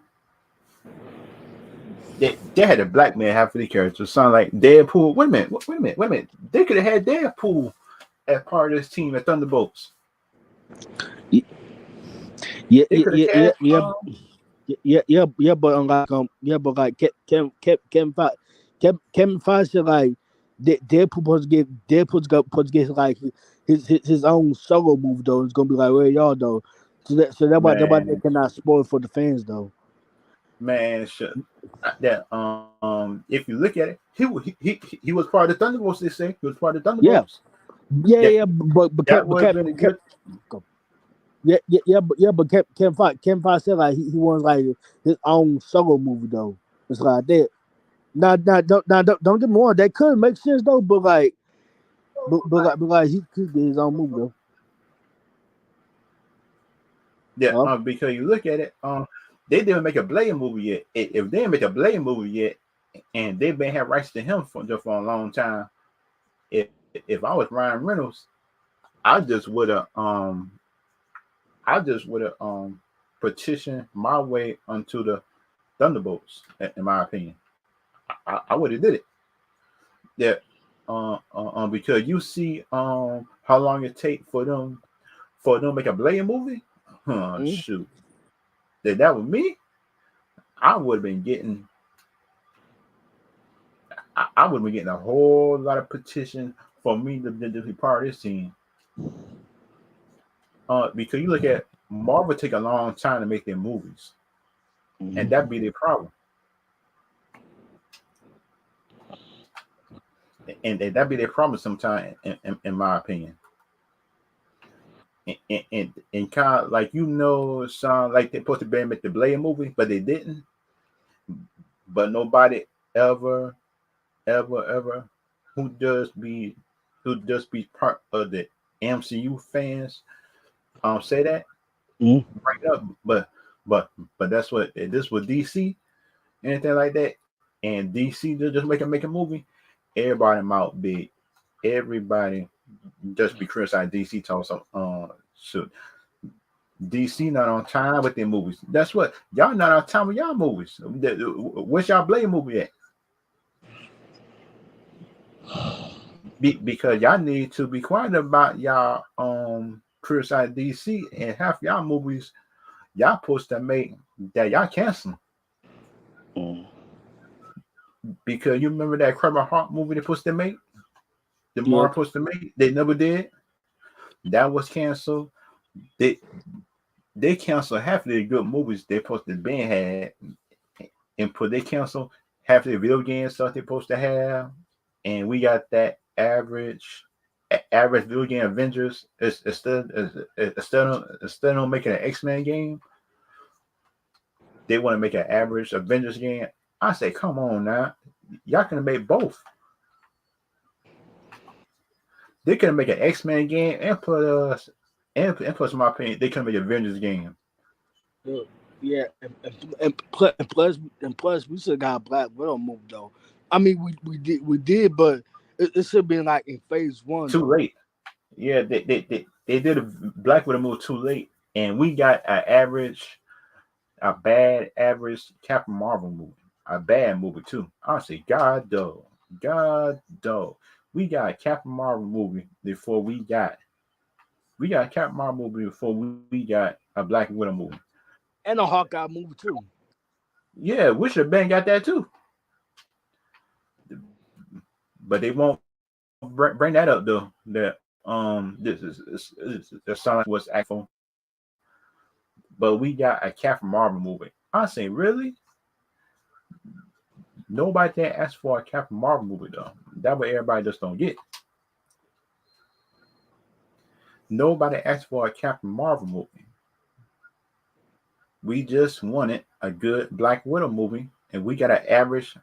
A: They had a black man half of the characters. Sound like Deadpool. Wait a minute. Wait a minute. Wait a minute. They could have had Deadpool as part of this team at Thunderbolts.
B: Yeah, yeah,
A: They
B: yeah,
A: could have
B: yeah, yeah,
A: cast.
B: yeah, but like Kevin Feige like Deadpool supposed to get like his own solo movie though. It's gonna be like where y'all though. So that why they
A: Man,
B: cannot spoil it for the fans though.
A: man, shit. That if you look at it, he was part of the Thunderbolts. They say he was part of the
B: Yeah,
A: Thunderbolts.
B: yeah,
A: That
B: yeah, but
A: that would have been a good.
B: Kevin Feige said like he wants like his own solo movie though. It's like that. Don't get me wrong. That could make sense though, but like, but like he could get his own movie though.
A: Yeah,
B: Huh?
A: because you look at it, they didn't make a Blade movie yet. If they didn't make a Blade movie yet, and they've been had rights to him for a long time, if I was Ryan Reynolds, I just would have petitioned my way onto the Thunderbolts. In my opinion, I would have did it. Yeah, because you see how long it take for them to make a Blade movie.
B: Mm-hmm.
A: Shoot, that was me. I would have been getting I would be getting a whole lot of petition for me to be part of this team. Because you look at Marvel take a long time to make their movies, and
B: Mm-hmm.
A: that be their problem. And that be their problem sometimes, in my opinion. And kind of like it sound like they're supposed to be make the Blade movie, but they didn't. but nobody ever, ever who does be part of the MCU fans say that
B: Mm.
A: bring it up, but that's what this was DC anything like that, and DC just make a movie, everybody mouth big, everybody just be criticizing DC talking some shoot. DC not on time with their movies. That's what y'all not on time with y'all movies. Where's y'all Blade movie at? Because y'all need to be quiet about y'all criticize DC and half y'all movies y'all supposed to make that y'all cancel.
B: Mm.
A: Because you remember that Kevin Hart movie they supposed to make, the
B: Yeah.
A: Marvel supposed to make, they never did. That was canceled. They they canceled half of the good movies they supposed to be had, and put they canceled half of the video game stuff they supposed to have, and we got that average video game Avengers instead of making an X-Men game, they want to make an average Avengers game. I say, come on now, y'all can make both. They could make an X-Men game and put us and plus, in my opinion, they can make an Avengers game.
B: Yeah, and plus, we still got a Black Widow movie though. I mean, we did, but it should have been like in phase one
A: Too
B: though.
A: late. Yeah, they did a Black Widow movie too late, and we got a bad average Captain Marvel movie, a bad movie too. Honestly, God dog, we got a Captain Marvel movie before we got a Captain Marvel movie before we got a Black Widow movie.
B: And a Hawkeye movie too.
A: Yeah, we should have been got that too, but they won't bring that up though. That this sound like what's actual, but we got a Captain Marvel movie. I say, really? Nobody can ask for a Captain Marvel movie though. That way everybody just don't get. Nobody asked for a Captain Marvel movie. We just wanted a good Black Widow movie, and we got average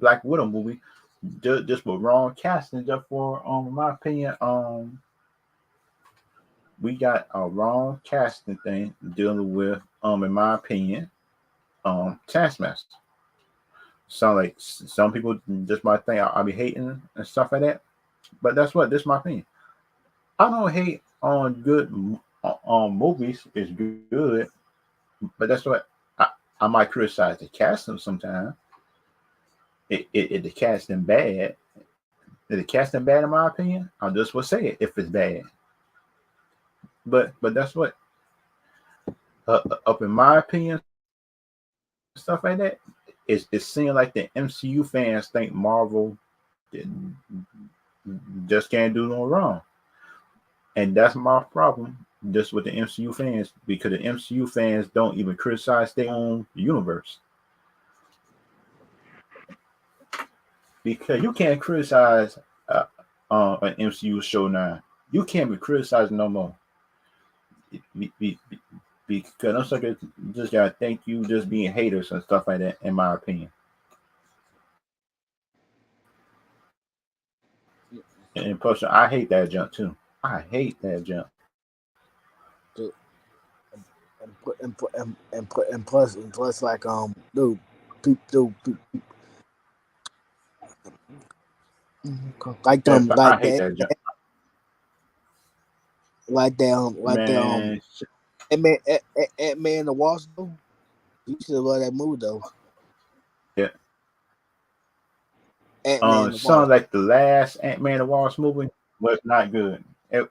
A: Black Widow movie, just with wrong casting. Just for, in my opinion, we got a wrong casting thing dealing with, in my opinion, Taskmaster. Sound like some people just might think I'll be hating and stuff like that, but that's what this is my opinion. I don't hate on good on movies. It's good, but that's what I might criticize the casting sometimes. If the casting bad, if the casting bad in my opinion, I just will say it if it's bad. But that's what up in my opinion, stuff like that. It's seeming like the MCU fans think Marvel just can't do no wrong, and that's my problem. Just with the MCU fans, because the MCU fans don't even criticize their own universe. Because you can't criticize an MCU show now. You can't be criticizing no more. Because I'm suckers just gotta think you just being haters and stuff like that. In my opinion, and plus, I hate that jump too. I hate that jump.
B: So, and plus like dude, dude, like
A: Yeah,
B: them
A: but I hate that jump,
B: like that
A: man.
B: Ant-Man and the Wasp though. You should love that movie though.
A: Yeah.
B: Ant-Man and the
A: Sounds
B: Wasp.
A: like the last Ant-Man and the Wasp movie was not good. It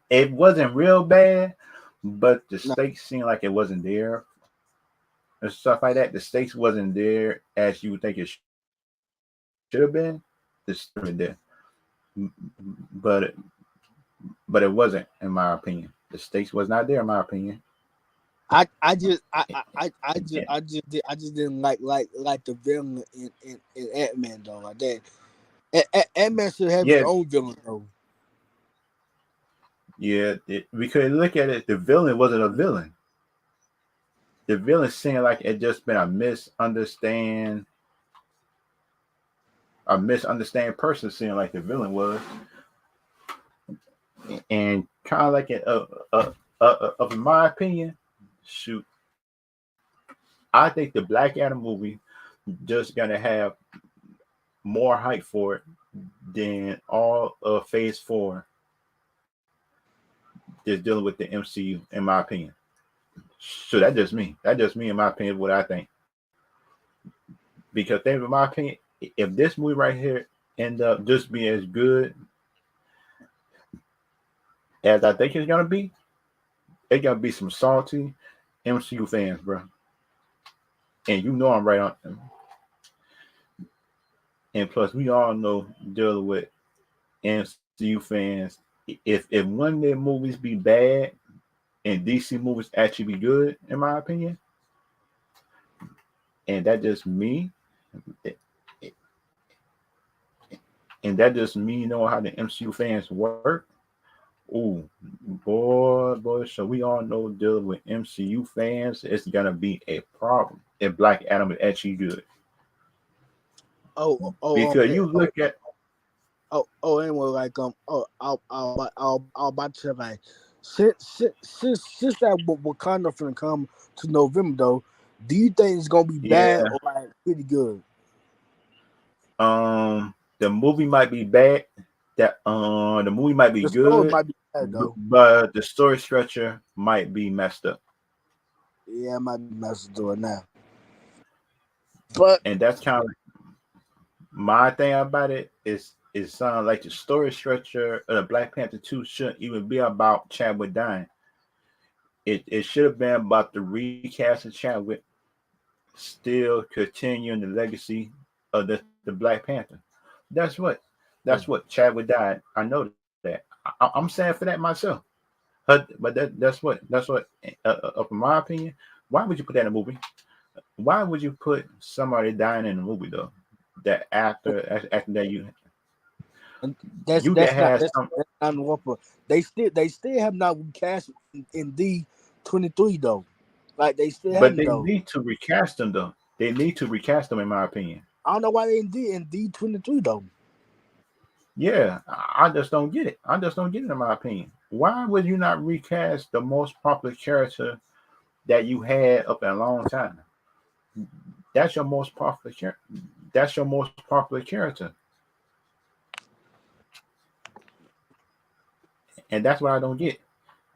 A: it wasn't real bad, but the
B: No,
A: stakes seemed like it wasn't there and stuff like that. The stakes wasn't there as you would think it should have been. The stakes were there, but it wasn't in my opinion. The stakes was not there in my opinion.
B: I just didn't like the villain in Ant-Man though. Like that. Ant-Man should have his
A: Yeah,
B: own villain though.
A: yeah. We could look at it. The villain wasn't a villain. the villain seemed like it just been a misunderstand person seeing like the villain was, and kind of like in my opinion, shoot, I think the Black Adam movie just gonna have more hype for it than all of Phase Four just dealing with the MCU, in my opinion. So that's just me. That's just me, in my opinion, what I think. Because, in my opinion, if this movie right here end up just being as good as I think it's gonna be, it's gonna be some salty MCU fans, bro. And you know I'm right on. And plus, we all know dealing with MCU fans. If one of their movies be bad and DC movies actually be good, in my opinion, and that just me, and that just me knowing how the MCU fans work. Ooh, boy, so we all know dealing with MCU fans, it's gonna be a problem if Black Adam is actually good. Because you look at
B: Anyway, like I'll about to say like since that Wakanda finna come to November though, do you think it's gonna be
A: yeah,
B: bad or like pretty good?
A: the movie might be bad. That the movie might be
B: The story
A: good,
B: might be bad though.
A: but the story structure might be messed up.
B: Yeah, it might be messed to it now. But
A: And that's kind of my thing about it is sound like the story structure of the Black Panther 2 shouldn't even be about Chadwick dying. It should have been about the recast of Chadwick still continuing the legacy of the Black Panther. That's what Chadwick died. I know that. I'm saying for that myself. But that's what in my opinion. Why would you put that in a movie? Why would you put somebody dying in a movie though? That after that
B: and
A: you can have some,
B: that's not Warper. They still have not cast in D 23 though. Like they still
A: but
B: haven't
A: they
B: though.
A: need to recast them though. They need to recast them in my opinion.
B: I don't know why they in D 23 though.
A: Yeah, I just don't get it. I just don't get it in my opinion. Why would you not recast the most popular character that you had up in a long time? That's your most popular character. That's your most popular character, and that's what I don't get.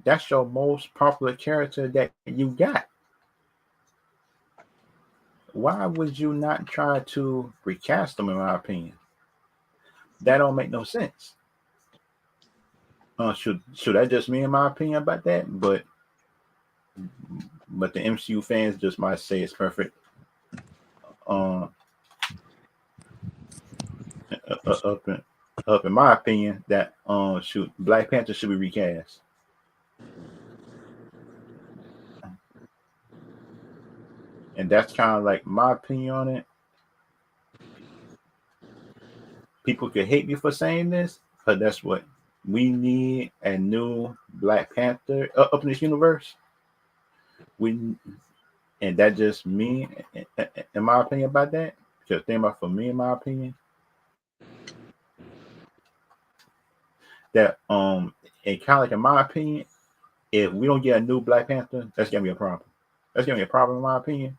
A: That's your most popular character that you got. Why would you not try to recast them? In my opinion, that don't make no sense. Should that just me in my opinion about that? But the MCU fans just might say it's perfect. Uh, up in my opinion, that shoot Black Panther should be recast, and that's kind of like my opinion on it. People could hate me for saying this, but that's what we need: a new Black Panther up in this universe. We and that just me, in my opinion about that. Because think about for me, in my opinion, that and kind of like in my opinion, if we don't get a new Black Panther, that's gonna be a problem. That's gonna be a problem in my opinion,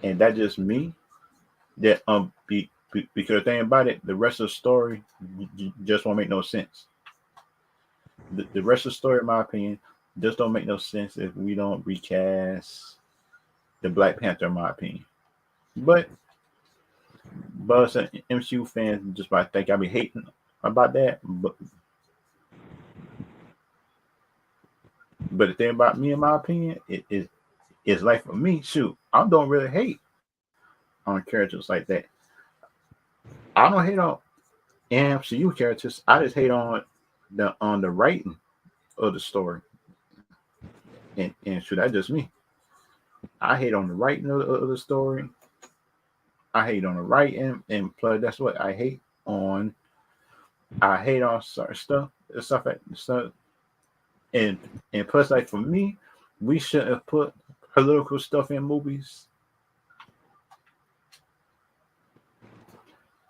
A: and that just me. That because the thing about it, the rest of the story just won't make no sense. The rest of the story, in my opinion, just don't make no sense if we don't recast the Black Panther, in my opinion. But us MCU fans just might think I be hating about that. But the thing about me, in my opinion, is like for me, shoot, I don't really hate on characters like that. I don't hate on MCU characters. I just hate on the writing of the story. And shoot, that's just me. I hate on the writing of the story. I hate on the writing, and plus that's what I hate on. I hate on certain stuff, stuff, and and plus like for me, we shouldn't put political stuff in movies.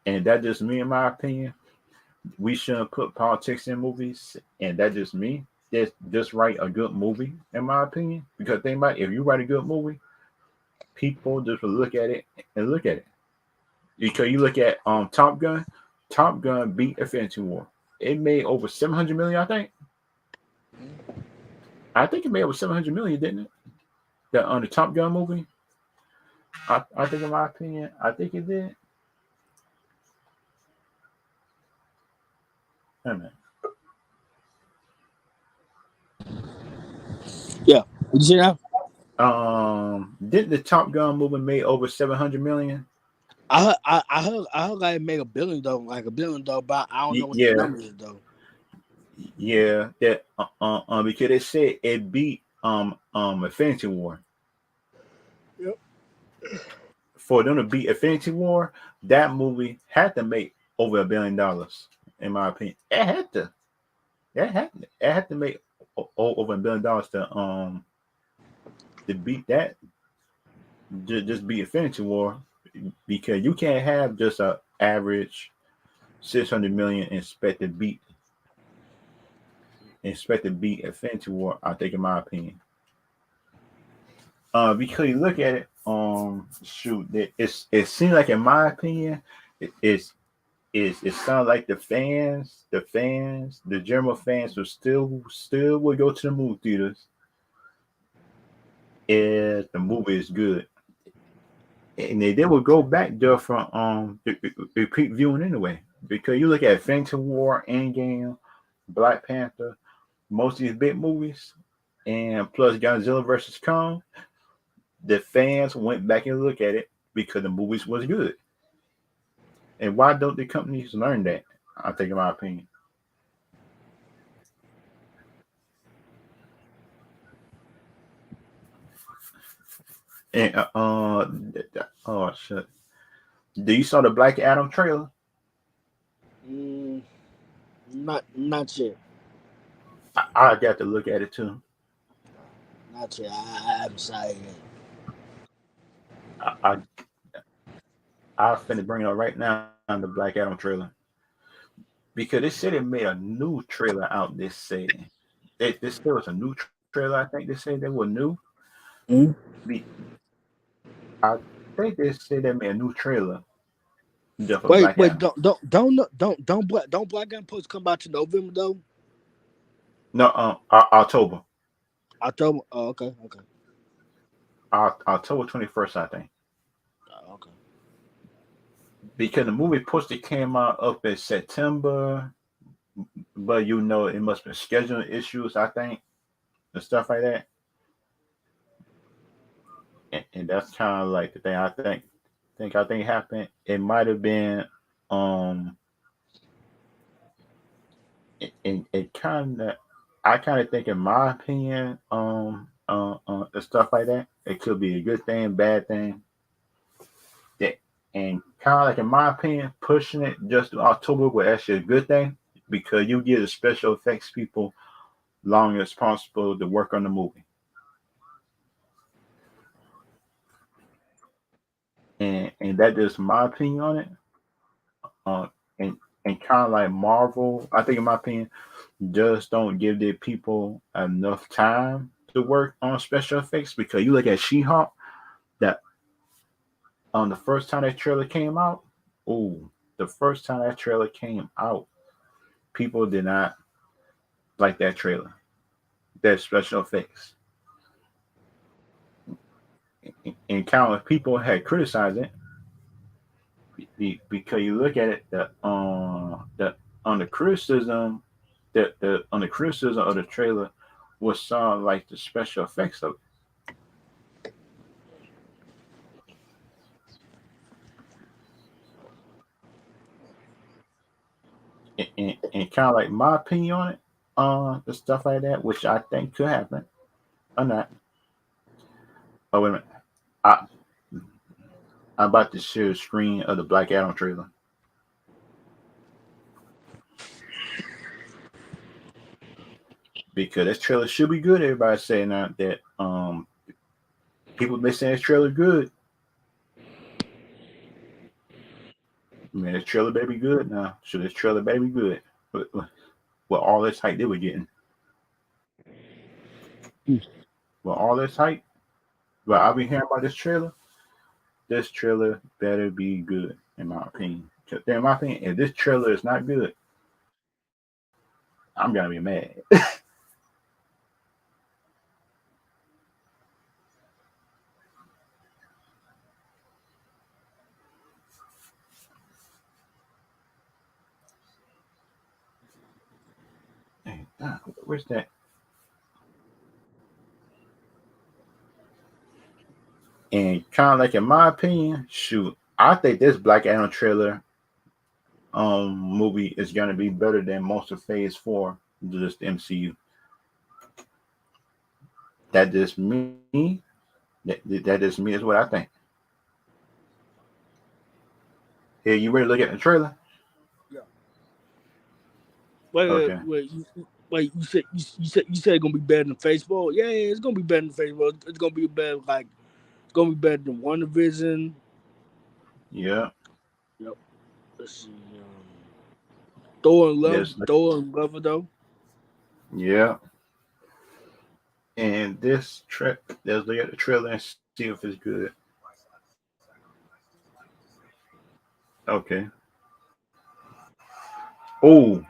A: And that just me, in my opinion. We shouldn't put politics in movies, and that just me. Just write a good movie, in my opinion. Because think about it, if you write a good movie, people just will look at it and look at it. Because you look at Top Gun, Top Gun beat Infinity War. It made over 700 million, I think. I think it made over 700 million, didn't it? The on the Top Gun movie. I think, in my opinion, I think it did. Wait a minute.
B: Yeah. What you say now?
A: Didn't the Top Gun movie made over 700 million?
B: I heard like it make $1 billion though, like $1 billion though, but I don't know what the
A: Yeah,
B: number is though.
A: yeah. That because they said it beat Infinity War.
B: Yep.
A: For them to beat Infinity War, that movie had to make over $1 billion, in my opinion. It had to. It had to make over $1 billion to beat that. Just beat Infinity War, because you can't have just a average 600 million expect to beat Infinity War. I think, in my opinion, because you look at it, shoot, it seems like, in my opinion, it sounds like the German fans will still would go to the movie theaters if the movie is good, and they will go back there for repeat viewing anyway. Because you look at Infinity War, Endgame, Black Panther, most of these big movies, and plus Godzilla versus Kong, the fans went back and look at it because the movies was good. And why don't the companies learn that? I think, in my opinion. And oh shit, do you saw the Black Adam trailer?
B: Mm, not yet,
A: I got to look at it too.
B: not yet. I haven't saw it yet.
A: I I, I finna bring it up right now on the Black Adam trailer, because they said they made a new trailer out. This there was a new trailer. I think they said they were new.
B: Mm?
A: Be, I think they said they made a new trailer just for
B: Wait,
A: Black
B: wait,
A: Adam.
B: don't Black Gun supposed to come out to November though?
A: No, October,
B: October. Oh, okay, okay,
A: October 21st, I think.
B: okay.
A: Because the movie poster came out up in September, but it must be scheduling issues, I think, and stuff like that. And that's kind of like the thing I think happened. It might have been um it kind of I kind of think, in my opinion, the stuff like that, it could be a good thing, bad thing. That And kind of like, in my opinion, pushing it just to October was actually a good thing, because you give the special effects people long as possible to work on the movie. And that is my opinion on it. Uh, and and kind of like Marvel, I think, in my opinion, just don't give their people enough time to work on special effects. Because you look at She-Hulk, that on the first time that trailer came out, oh, the first time that trailer came out, people did not like that trailer, that special effects, and kind of people had criticized it, because you look at it, the on the criticism the on the criticism of the trailer was saw like the special effects of it, and kind of like my opinion on it, the stuff like that, which I think could happen or not. Oh, wait a minute, I I'm about to share a screen of the Black Adam trailer. because this trailer should be good. Everybody's saying that people been saying this trailer good. Man, this trailer baby good now. Should this trailer baby good? With all this hype they were getting. With all this hype, but I've been hearing about this trailer. This trailer better be good, in my opinion. In my opinion, if this trailer is not good, I'm gonna be mad. Hey, where's that? And kind of like in my opinion, shoot, I think this Black Adam trailer movie is gonna be better than most of Phase 4, just the MCU. That just me. That just me is what I think. Hey, you ready to look at the trailer?
B: Yeah. Wait,
A: Okay.
B: you said it's gonna be better than Facebook. Yeah, it's gonna be better than Facebook. It's gonna be better it's gonna be better than WandaVision.
A: Yeah.
B: Yep. Let's see. Thor and Love,
A: There's
B: though.
A: yeah. And this trip, let's look at the trailer and see if it's good. Okay. Oh,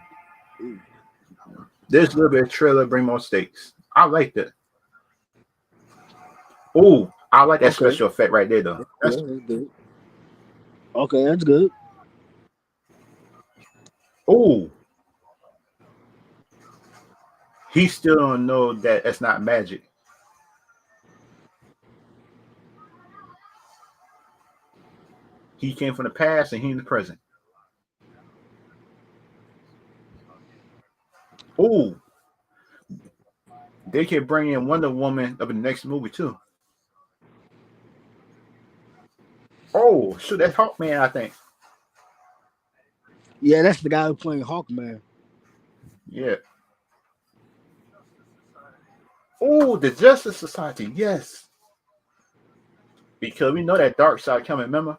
A: this little bit of trailer bring more stakes. I like that. Oh, I like that
B: Okay.
A: special effect right there though.
B: Yeah, that's good. Okay, that's good.
A: Oh, he still don't know that it's not magic. He came from the past and he in the present. Oh, they can bring in Wonder Woman up in the next movie too. Oh, shoot, that's Hawkman, I think.
B: Yeah, that's the guy who playing Hawkman.
A: Yeah. Oh, the Justice Society, yes. Because we know that dark side coming, remember?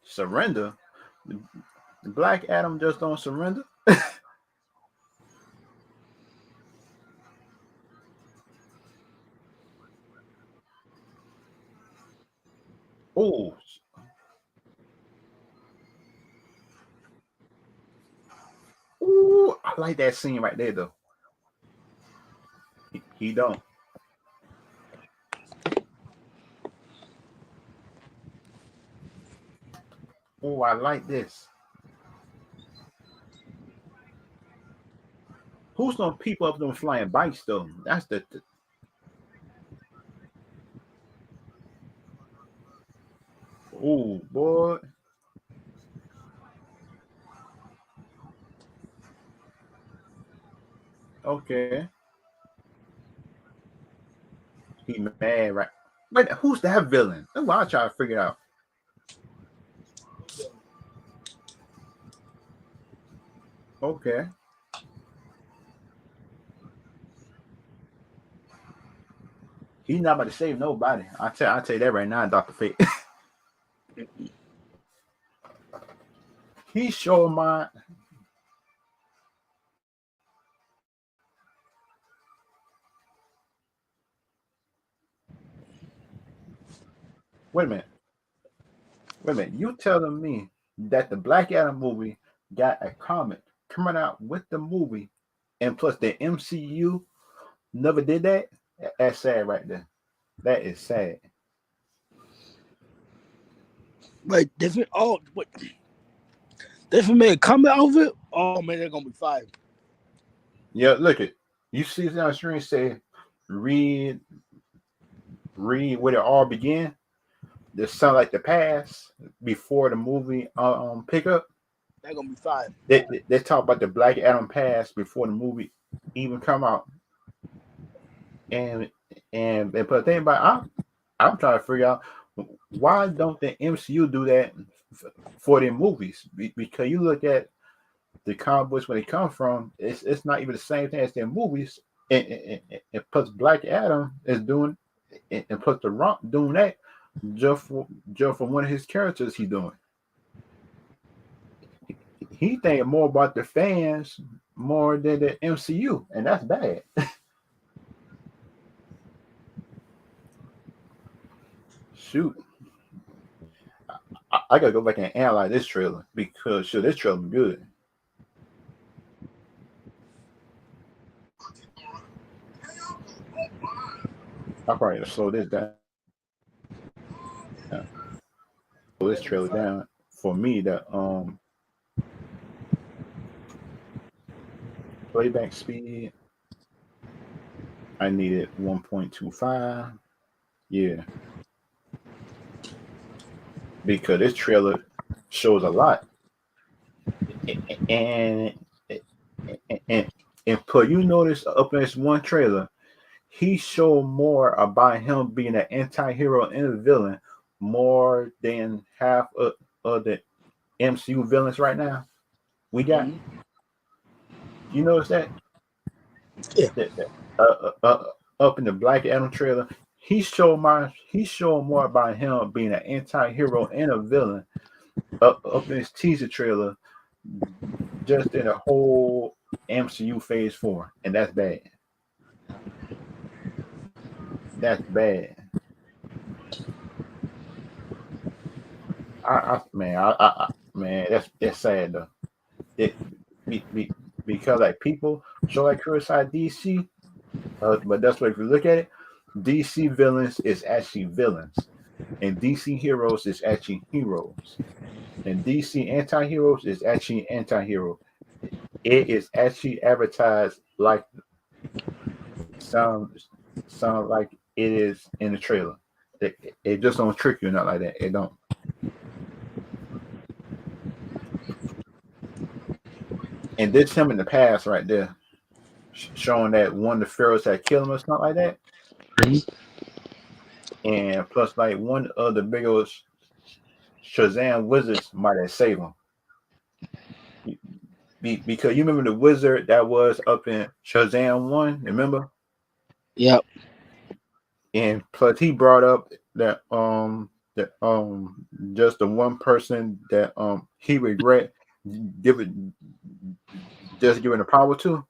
A: Surrender. The Black Adam just don't surrender. Oh, ooh, I like that scene right there though. He don't. Oh, I like this. Who's those people up there flying bikes though? That's the oh boy. Okay. He mad, right? Wait, who's that villain? That's what I try to figure out. Okay. He's not about to save nobody. I tell you that right now, Dr. Fate. He showed my wait a minute. Wait a minute. You telling me that the Black Adam movie got a comic coming out with the movie and plus the MCU never did that? That's sad right there. That is sad.
B: Wait, different man coming out of it. Oh man, they're gonna be fire.
A: Yeah, look it. You see it on the screen say read where it all began. This sound like the past before the movie pick up.
B: They're gonna be fire.
A: They talk about the Black Adam past before the movie even come out. And but the thing about I'm trying to figure out why don't the MCU do that for their movies? Because you look at the comic books where they come from, it's not even the same thing as their movies. And plus Black Adam is doing, and plus the Rock doing that just for one of his characters he doing. He thinking more about the fans more than the MCU, and that's bad. Shoot, I gotta go back and analyze this trailer because sure, this trailer good. I probably gotta slow this down. Slow this trailer down for me. That playback speed, I needed 1.25. Yeah, because this trailer shows a lot, and and and put you notice up in this one trailer, he showed more about him being an anti-hero and a villain more than half of the MCU villains right now. We got you notice that?
B: Yeah.
A: Up in the Black Adam trailer, he showed more about him being an anti-hero and a villain up in his teaser trailer just in a whole MCU phase 4, and that's bad. That's bad. Man, that's sad though. It because like people show like criticize DC, but that's why if you look at it, DC villains is actually villains, and DC heroes is actually heroes, and DC anti-heroes is actually anti-hero. It is actually advertised like sound like it is in the trailer. It just don't trick you, not like that. It don't. And this him in the past right there, showing that one of the pharaohs had killed him or something like that. And plus, like one of the big old Shazam wizards might have saved him. Because you remember the wizard that was up in Shazam 1, remember?
B: Yep.
A: And plus he brought up that just the one person that he regret giving the power to.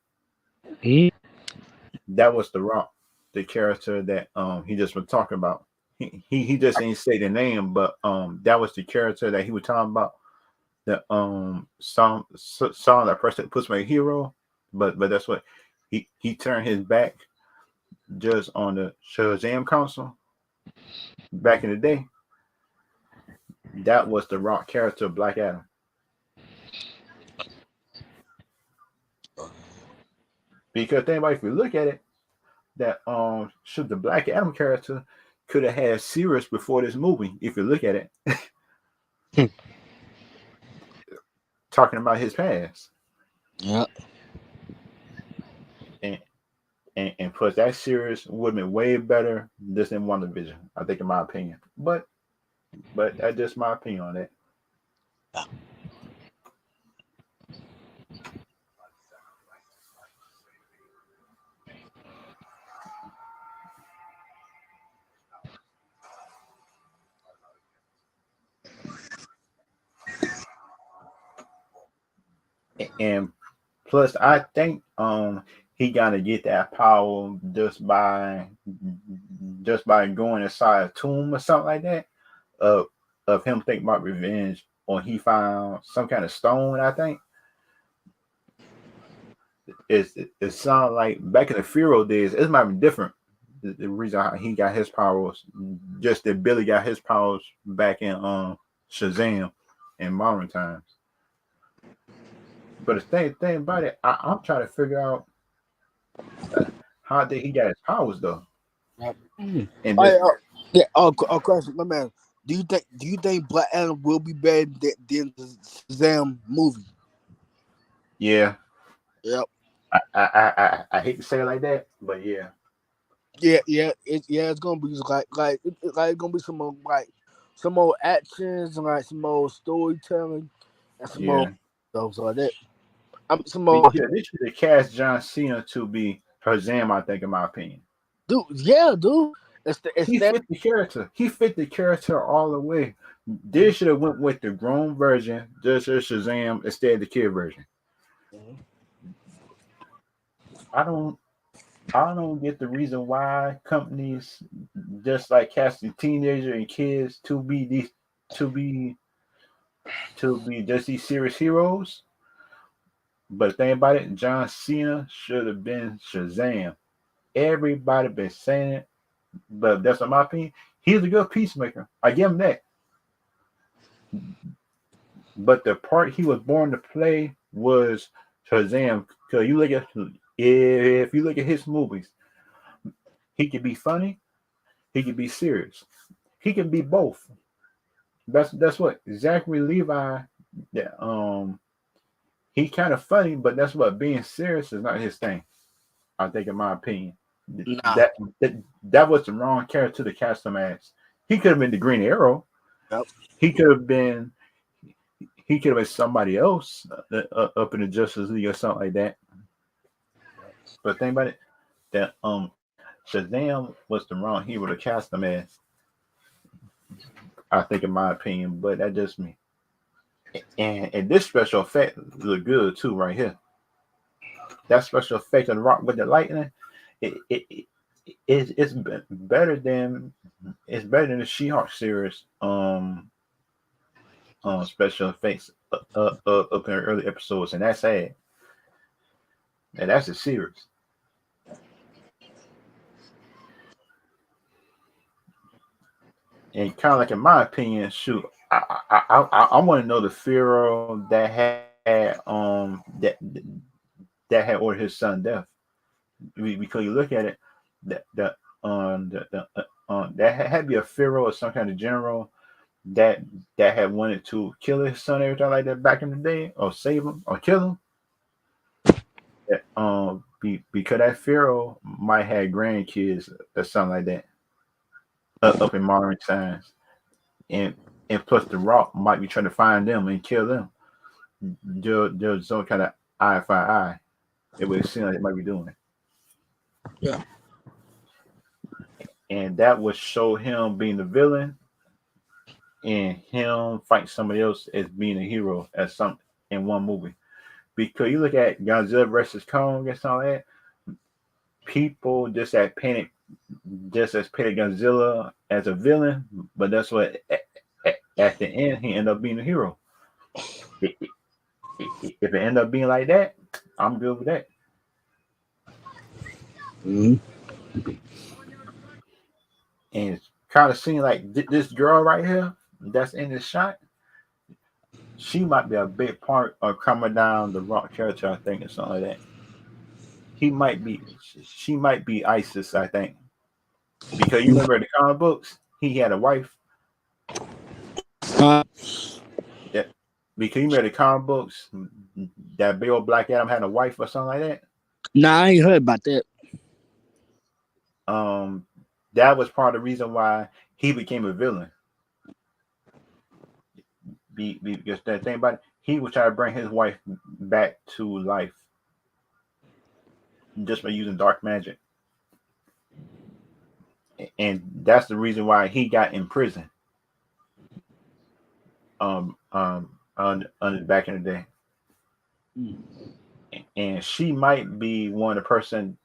A: That was the Rock, the character that he just was talking about. He just ain't say the name, but that was the character that he was talking about. That song that person puts my hero, but that's what he turned his back just on the Shazam Council back in the day. That was the Rock character of Black Adam. Because anybody, if you look at it, that should the Black Adam character could have had serious before this movie, if you look at it. Talking about his past.
B: Yeah.
A: And plus that series would have been way better just in WandaVision, I think, in my opinion. But that's just my opinion on that. And plus I think he gotta get that power just by going inside a tomb or something like that. Of him thinking about revenge, or he found some kind of stone, I think. It sounds like back in the Furo days, it might be different. The reason how he got his powers, just that Billy got his powers back in Shazam in modern times. But the thing about it, I'm trying to figure out how did he get his powers though. And this,
B: Question, my man. Do you think Black Adam will be better than the Shazam movie?
A: yeah,
B: Yep.
A: I hate to say it like that, but yeah.
B: It's gonna be it's gonna be some more actions and like some more storytelling and some more
A: Yeah.
B: stuff like that. I'm some more.
A: Yeah, they should have cast John Cena to be Shazam, I think, in my opinion.
B: Dude, yeah, dude. It's
A: He
B: that.
A: fit the character. He fit the character all the way. They should have went with the grown version, just as Shazam, instead of the kid version. I don't I don't get the reason why companies just like casting teenagers and kids to be to be just these serious heroes. But the thing about it, John Cena should have been Shazam. Everybody been saying it, but that's not my opinion. He's a good peacemaker. I give him that. But the part he was born to play was Shazam. Cause you look at if you look at his movies, he can be funny, he can be serious, he can be both. That's what Zachary Levi. Yeah, he kind of funny, but that's what being serious is not his thing. I think, in my opinion,
B: Nah.
A: that was the wrong character to cast him as. He could have been the Green Arrow.
B: Yep.
A: He could have been. He could have been somebody else up in the Justice League or something like that. But think about it, that Shazam was the wrong hero to cast him as. I think, in my opinion, but that's just me. And this special effect look good too, right here. That special effect on the rock with the lightning, it, it, it it's better than the She-Hulk series special effects up in the early episodes, and that's sad. And that's a series. And kind of like, in my opinion, shoot, I want to know the Pharaoh that that had ordered his son death. Because you look at it, that had to be a Pharaoh or some kind of general that had wanted to kill his son, everything like that back in the day, or save him or kill him. That, because that Pharaoh might have grandkids or something like that up in modern times, and plus the Rock might be trying to find them and kill them. There's some kind of eye for eye. It would seem like it might be doing it.
B: Yeah.
A: And that would show him being the villain and him fighting somebody else as being a hero as some in one movie. Because you look at Godzilla versus Kong and all that, people just as painted Godzilla as a villain, but that's what at the end he ended up being a hero. If it ended up being like that, I'm good with that.
B: Mm-hmm.
A: And it's kind of seeing like this girl right here that's in this shot, she might be a big part of coming down the Rock character, I think, or something like that. She might be Isis, I think, because you remember the comic books, he had a wife. Yeah, because you remember the comic books, that big old Black Adam had a wife or something like that.
B: Nah, I ain't heard about that.
A: Um, that was part of the reason why he became a villain. Because that thing about it, he was trying to bring his wife back to life just by using dark magic, and that's the reason why he got in prison. On back in the day, and she might be one of the person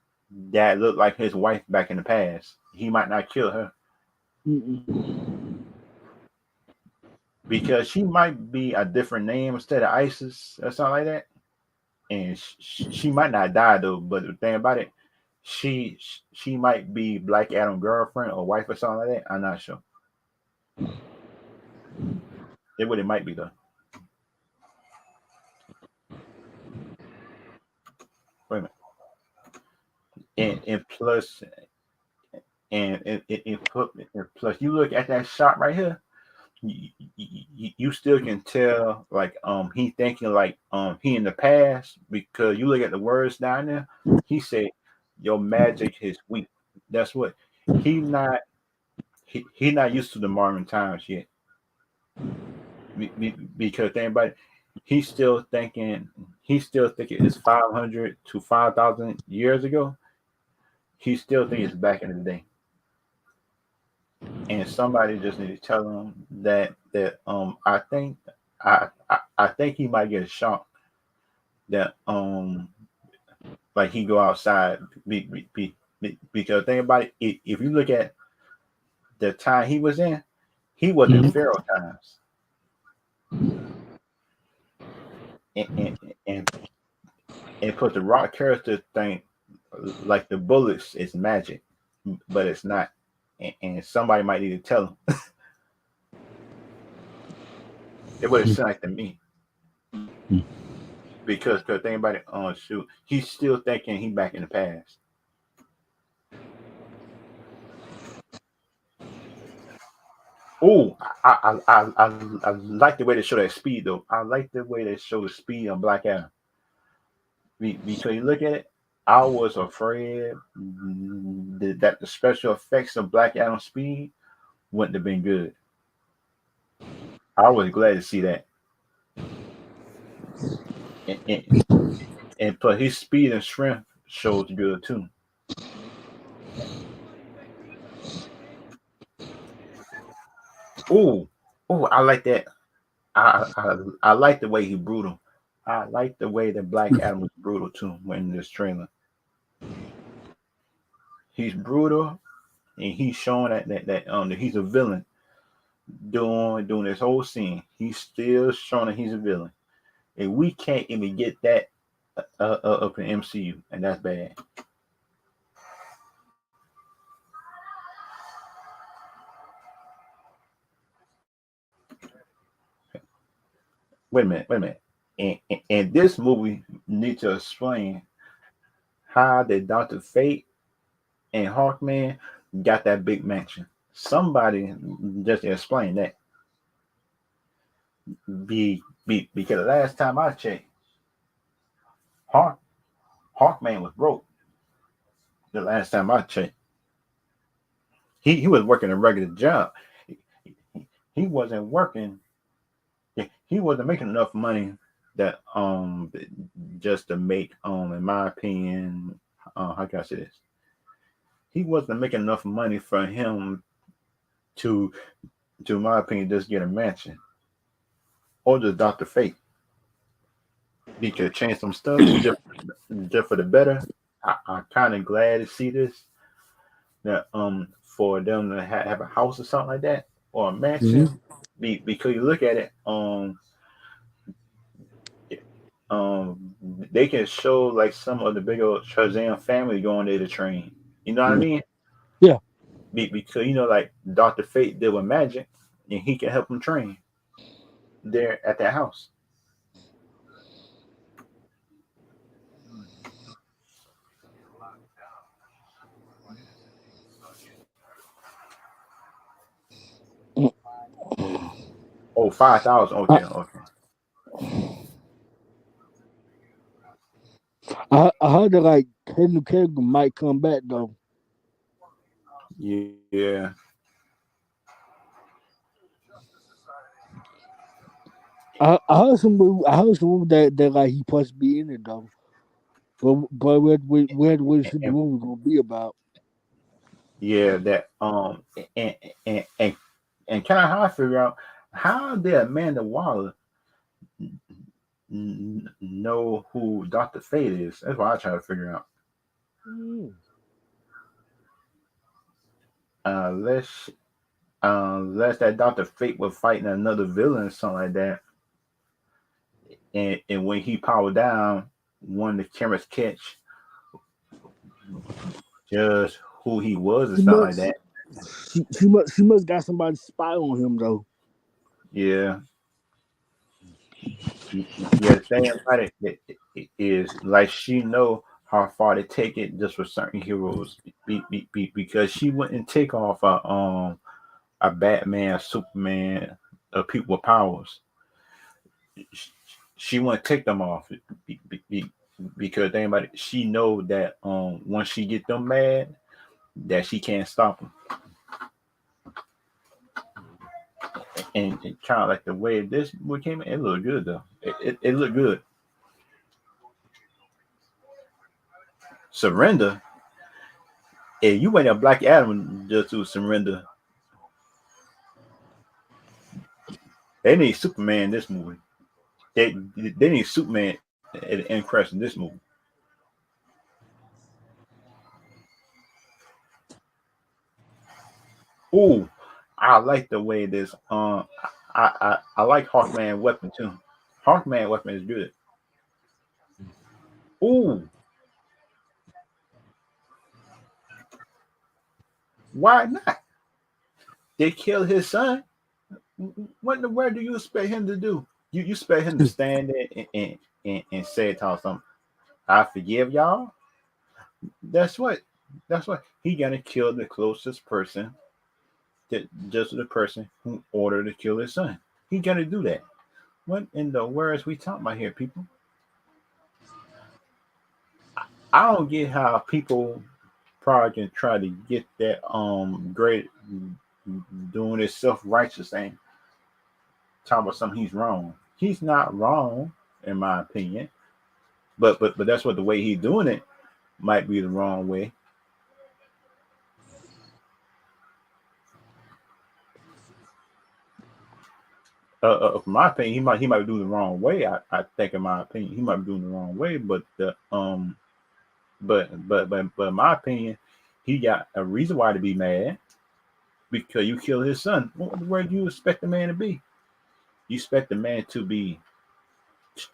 A: that looked like his wife back in the past. He might not kill her.
B: Mm-mm.
A: Because she might be a different name instead of Isis or something like that, and she might not die though. But the thing about it, she she might be Black Adam girlfriend or wife or something like that. I'm not sure. It might be though. Wait a minute. And plus and plus you look at that shot right here. You still can tell like he thinking like he in the past, because you look at the words down there. He said your magic is weak. That's what he not he not used to the modern times yet. Because think about it, he's still thinking it's 500 to 5,000 years ago. He still thinks it's back in the day. And somebody just need to tell him I think he might get a shock that like he go outside because think about it, if you look at the time he was in, he was in
B: Mhm.
A: Pharaoh times. And and, and put the rock character thing like the bullets is magic, but it's not. And somebody might need to tell him. It would have sounded like to me because think about it. Shoot, he's still thinking he back in the past. Oh, I like the way they show that speed though. I like the way they show the speed on Black Adam. Because you look at it, I was afraid that the special effects of Black Adam speed wouldn't have been good. I was glad to see that. And, and, and plus his speed and strength shows good too. Oh, oh, I like that. I like the way he brutal. I like the way that Black Adam was brutal too when in this trailer. He's brutal and he's showing that he's a villain doing this whole scene. He's still showing that he's a villain, and we can't even get that up in MCU, and that's bad. Wait a minute. And this movie needs to explain how the Doctor Fate and Hawkman got that big mansion. Somebody just explain that. Because the last time I checked, Hawk Hawkman was broke. The last time I checked, he was working a regular job. He wasn't working. He wasn't making enough money that just to make in my opinion, how can I say this? He wasn't making enough money for him to my opinion just get a mansion or just Doctor Fate. He could change some stuff just for the better. I'm kind of glad to see this that for them to have a house or something like that or a mansion.
B: Mhm.
A: Because you look at it, they can show like some of the big old Shazam family going there to train. You know what I mean?
B: Yeah.
A: Because like Doctor Fate did with magic, and he can help them train there at that house. Oh, 5,000.
B: I,
A: Okay, okay.
B: I heard that like Henry Cavill might come back though.
A: Yeah.
B: I heard some movie that like he supposed to be in it though. But where should the
A: And,
B: movie gonna be about?
A: yeah, that and and and, and kind of how I figure out how did Amanda Waller know who Doctor Fate is? That's what I try to figure out.
B: Mm.
A: Unless unless that Doctor Fate was fighting another villain or something like that, and when he powered down, one of the cameras catch just who he was or
B: She
A: something like
B: must
A: that.
B: she must got somebody spy on him though.
A: Yeah, yeah. The thing about it is like she know how far to take it just for certain heroes, because she wouldn't take off a Batman, a Superman, people with powers. Sh- She wouldn't take them off because think about it, she know that once she get them mad, that she can't stop them. And kind of like the way this movie came in, it looked good though. It looked good. Surrender. If you went a Black Adam just to surrender, they need Superman in this movie. They need Superman at the end crash in this movie. Ooh, I like the way this. I like Hawkman weapon too. Hawkman weapon is good. Ooh, why not? They killed his son. What in the world do you expect him to do? You expect him to stand there and say to something? I forgive y'all. That's what. That's what he gonna kill the closest person, that just the person who ordered to kill his son. He gonna do that. What in the world is we talking about here, people? I don't get how people probably can try to get that great doing this self righteous thing. Talking about something he's wrong. He's not wrong, in my opinion. But that's what the way he's doing it might be the wrong way. In my opinion, he might be doing the wrong way. I think, in my opinion, he might be doing the wrong way. But in my opinion, he got a reason why to be mad because you killed his son. Where do you expect the man to be? You expect the man to be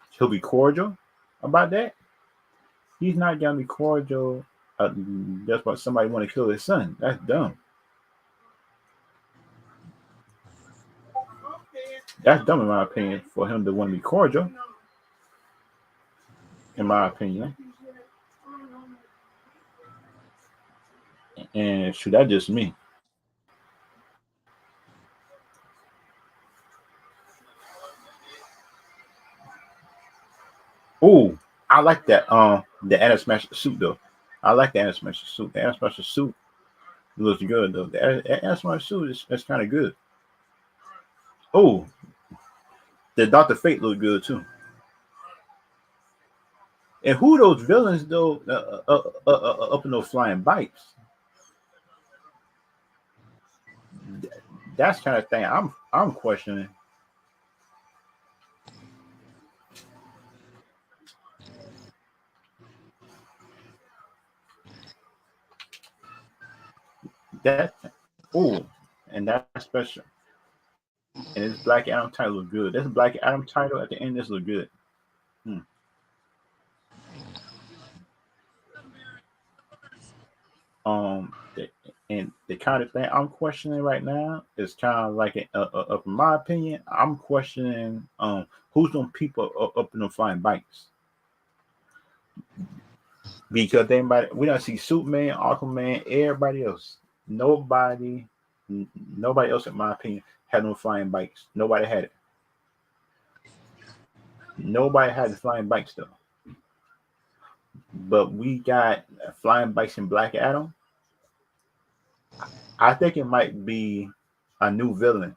A: he'll be cordial about that? He's not gonna be cordial. That's why somebody want to kill his son. That's dumb. That's dumb in my opinion for him to want to be cordial. In my opinion, and shoot, that's just me. Ooh, I like that. The Adam Smasher suit though. I like the Adam Smasher suit. The Adam Smasher suit looks good though. The Adam Smasher suit is kind of good. Oh, the Doctor Fate look good too. And who those villains though? Up in those flying bikes. That's kind of thing I'm questioning. That oh, and that's special. And this Black Adam title look good. This Black Adam title at the end. This look good. Hmm. The, and the kind of thing I'm questioning right now is kind of like, in my opinion, I'm questioning who's them people up in the flying bikes because we don't see Superman, Aquaman, everybody else. Nobody, nobody else, in my opinion, had no flying bikes. Nobody had it. Nobody had the flying bikes though. But we got flying bikes in Black Adam. I think it might be a new villain.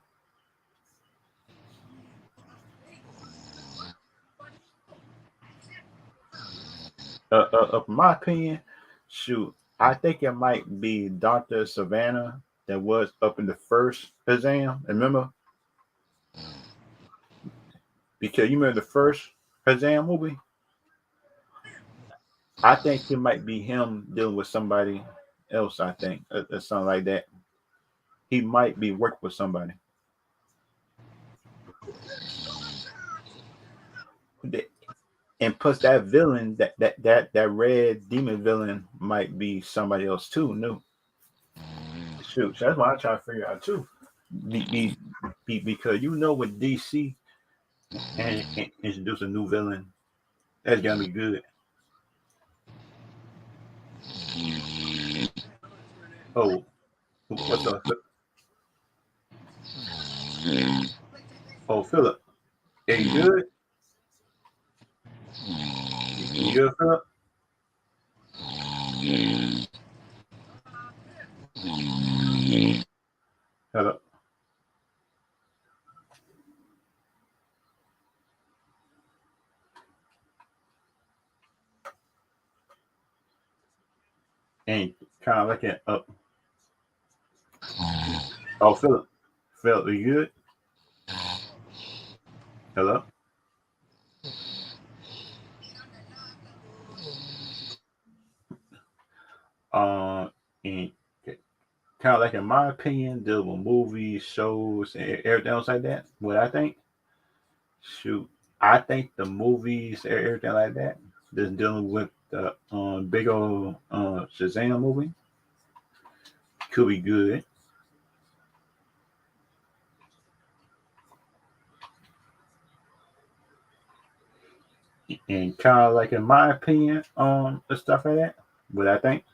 A: In my opinion, shoot, I think it might be Doctor Savannah that was up in the first exam. Remember, because you remember the first exam movie. I think it might be him dealing with somebody else. I think or something like that. He might be working with somebody. And plus, that villain, that red demon villain, might be somebody else too. New. Shoot, so that's what I'm trying to figure out too. Because with DC and introduce a new villain, that's gonna be good. Oh, what's up? Oh, Philip, are you good? You good, Philip? Hello. and kind of like it up. Oh, Philip, are you good? Hello. And kind of like in my opinion, deal with movies, shows, and everything else like that. What I think, shoot, I think the movies, everything like that, just dealing with the big old Shazam movie could be good. And kind of like in my opinion, the stuff like that. What I think.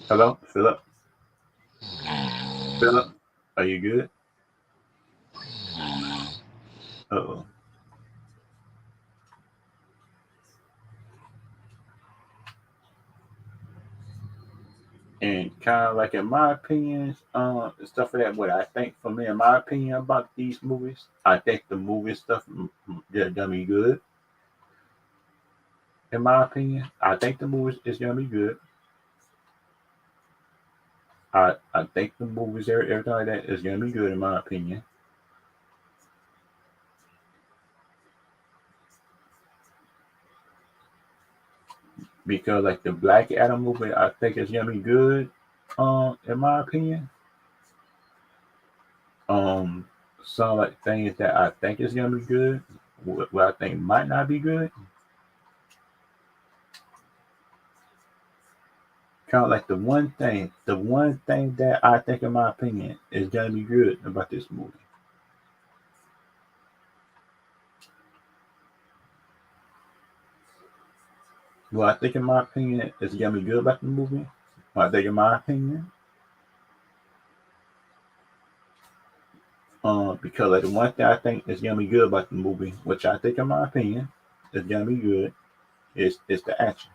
A: Hello, Philip. Philip, are you good? Oh. And kind of like in my opinion, stuff like that. What I think for me, in my opinion, about these movies, I think the movie stuff they're gonna be good. In my opinion, I think the movies is gonna be good. I think the movies, everything like that, is gonna be good in my opinion. Because like the Black Adam movie, I think is gonna be good. In my opinion, um, some like things that I think is gonna be good, what I think might not be good. Kind of like the one thing that I think, in my opinion, is gonna be good about this movie. Well, I think, in my opinion, is gonna be good about the movie. I think, in my opinion, because like the one thing I think is gonna be good about the movie, which I think, in my opinion, is gonna be good, is the action.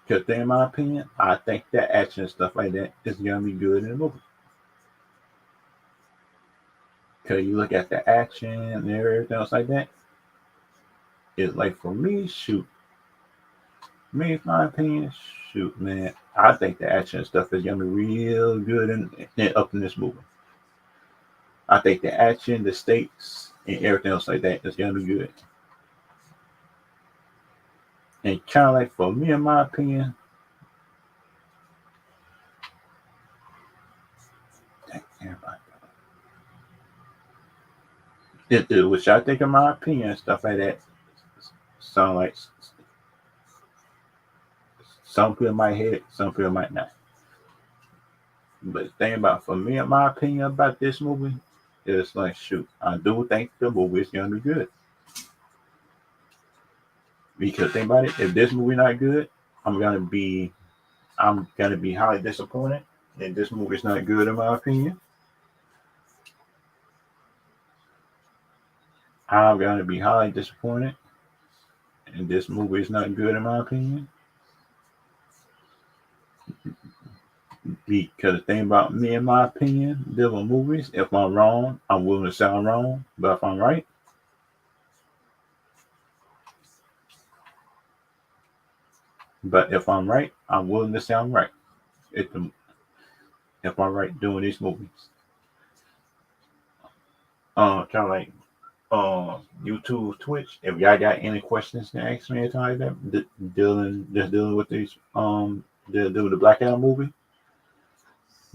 A: Because in my opinion, I think that action and stuff like that is gonna be good in the movie. Because you look at the action and everything else like that, it's like for me, shoot, me, in my opinion, shoot, man, I think the action and stuff is gonna be real good in up in this movie. I think the action, the stakes, and everything else like that is gonna be good. And kind of like for me, in my opinion, dang, everybody, which I think, in my opinion, stuff like that sound like some people might hit it, some people might not. But the thing about, for me, in my opinion, about this movie, is like, shoot, I do think the movie is gonna be good. Because think about it, if this movie not good, I'm gonna be I'm gonna be highly disappointed. And this movie is not good, in my opinion. I'm gonna be highly disappointed. And this movie is not good, in my opinion. Because the thing about me, in my opinion, dealing with movies, if I'm wrong, I'm willing to sound wrong. But if I'm right, I'm willing to sound right. If the, if I'm right doing these movies, kind of like YouTube, Twitch. If y'all got any questions to ask me, or anything like that, dealing with these dealing with the Black Adam movie,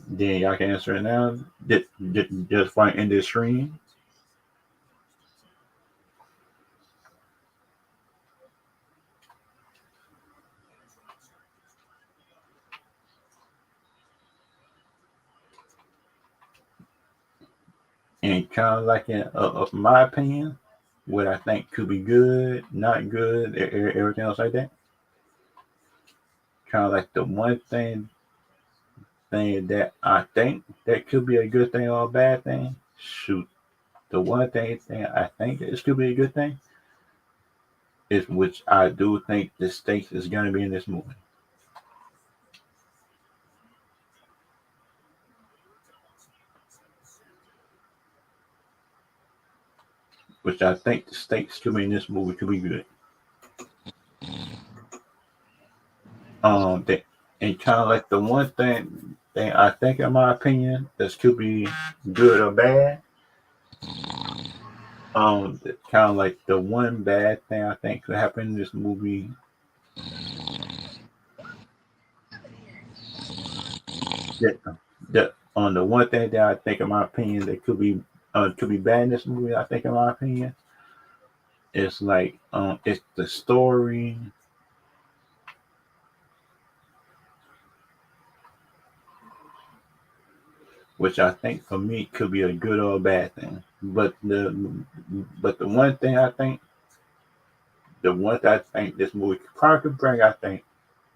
A: then y'all can answer it now. Just find in this stream. And kind of like of my opinion, what I think could be good, not good, everything else like that. Kind of like the one thing that I think that could be a good thing or a bad thing. Shoot, the one thing I think that this could be a good thing is, which I do think the stakes is gonna be in this movie. which I think the stakes could be in this movie could be good. That, and kind of like the one thing I think, in my opinion, this could be good or bad. Kind of like the one bad thing I think could happen in this movie. That, that on the one thing that I think, in my opinion, that could be bad in this movie. I think, in my opinion, it's like it's the story, which I think for me could be a good or a bad thing. But the one thing I think, this movie probably could bring, I think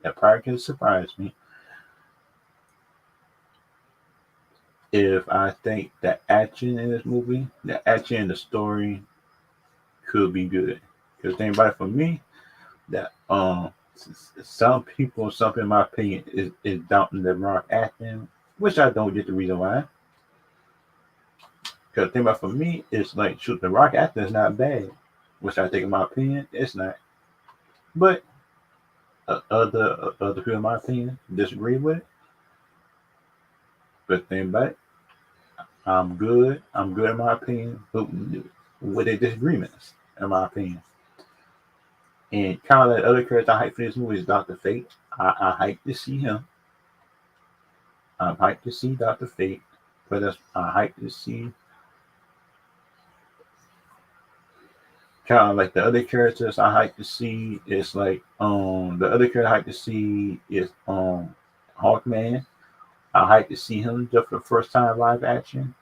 A: that probably could surprise me, if I think the action in this movie, the action in the story could be good. Because think about it, for me, that some people, some in my opinion, is doubting the Rock acting, which I don't get the reason why. Because think about, for me, it's like, shoot, the Rock acting is not bad, which I think, in my opinion, it's not. But other people, in my opinion, disagree with it. But think about it, I'm good. I'm good, in my opinion, but with their disagreements, in my opinion. And kind of like other character I hype for this movie is Dr. Fate. I hype to see him. I'm hyped to see Dr. Fate. But I hype to see kind of like the other characters I hype to see is like the other character I hype to see is Hawkman. I hype to see him just for the first time live action.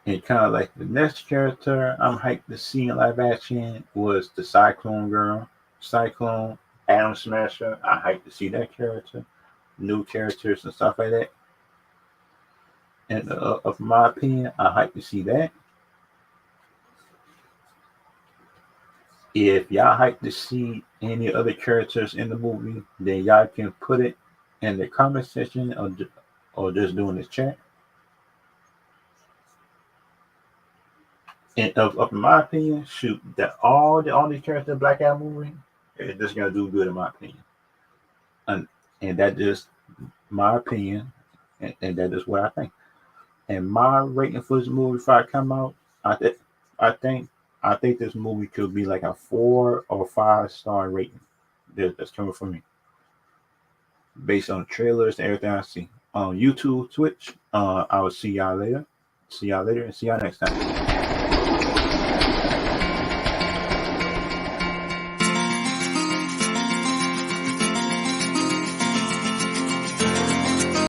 A: And kind of like the next character I'm hyped to see in live action was the Cyclone Girl. Cyclone, Atom Smasher. I hyped to see that character. New characters and stuff like that. And of my opinion, I hype to see that. If y'all hype to see any other characters in the movie, then y'all can put it in the comment section, or just doing the chat. And of my opinion, shoot, that all the characters in Black Adam movie is just gonna do good, in my opinion. And that just my opinion, and that is what I think. And my rating for this movie before I come out, I think this movie could be like a 4 or 5 star rating. That's coming from me, based on the trailers and everything I see on YouTube, Twitch. I will see y'all later. See y'all later, and see y'all next time.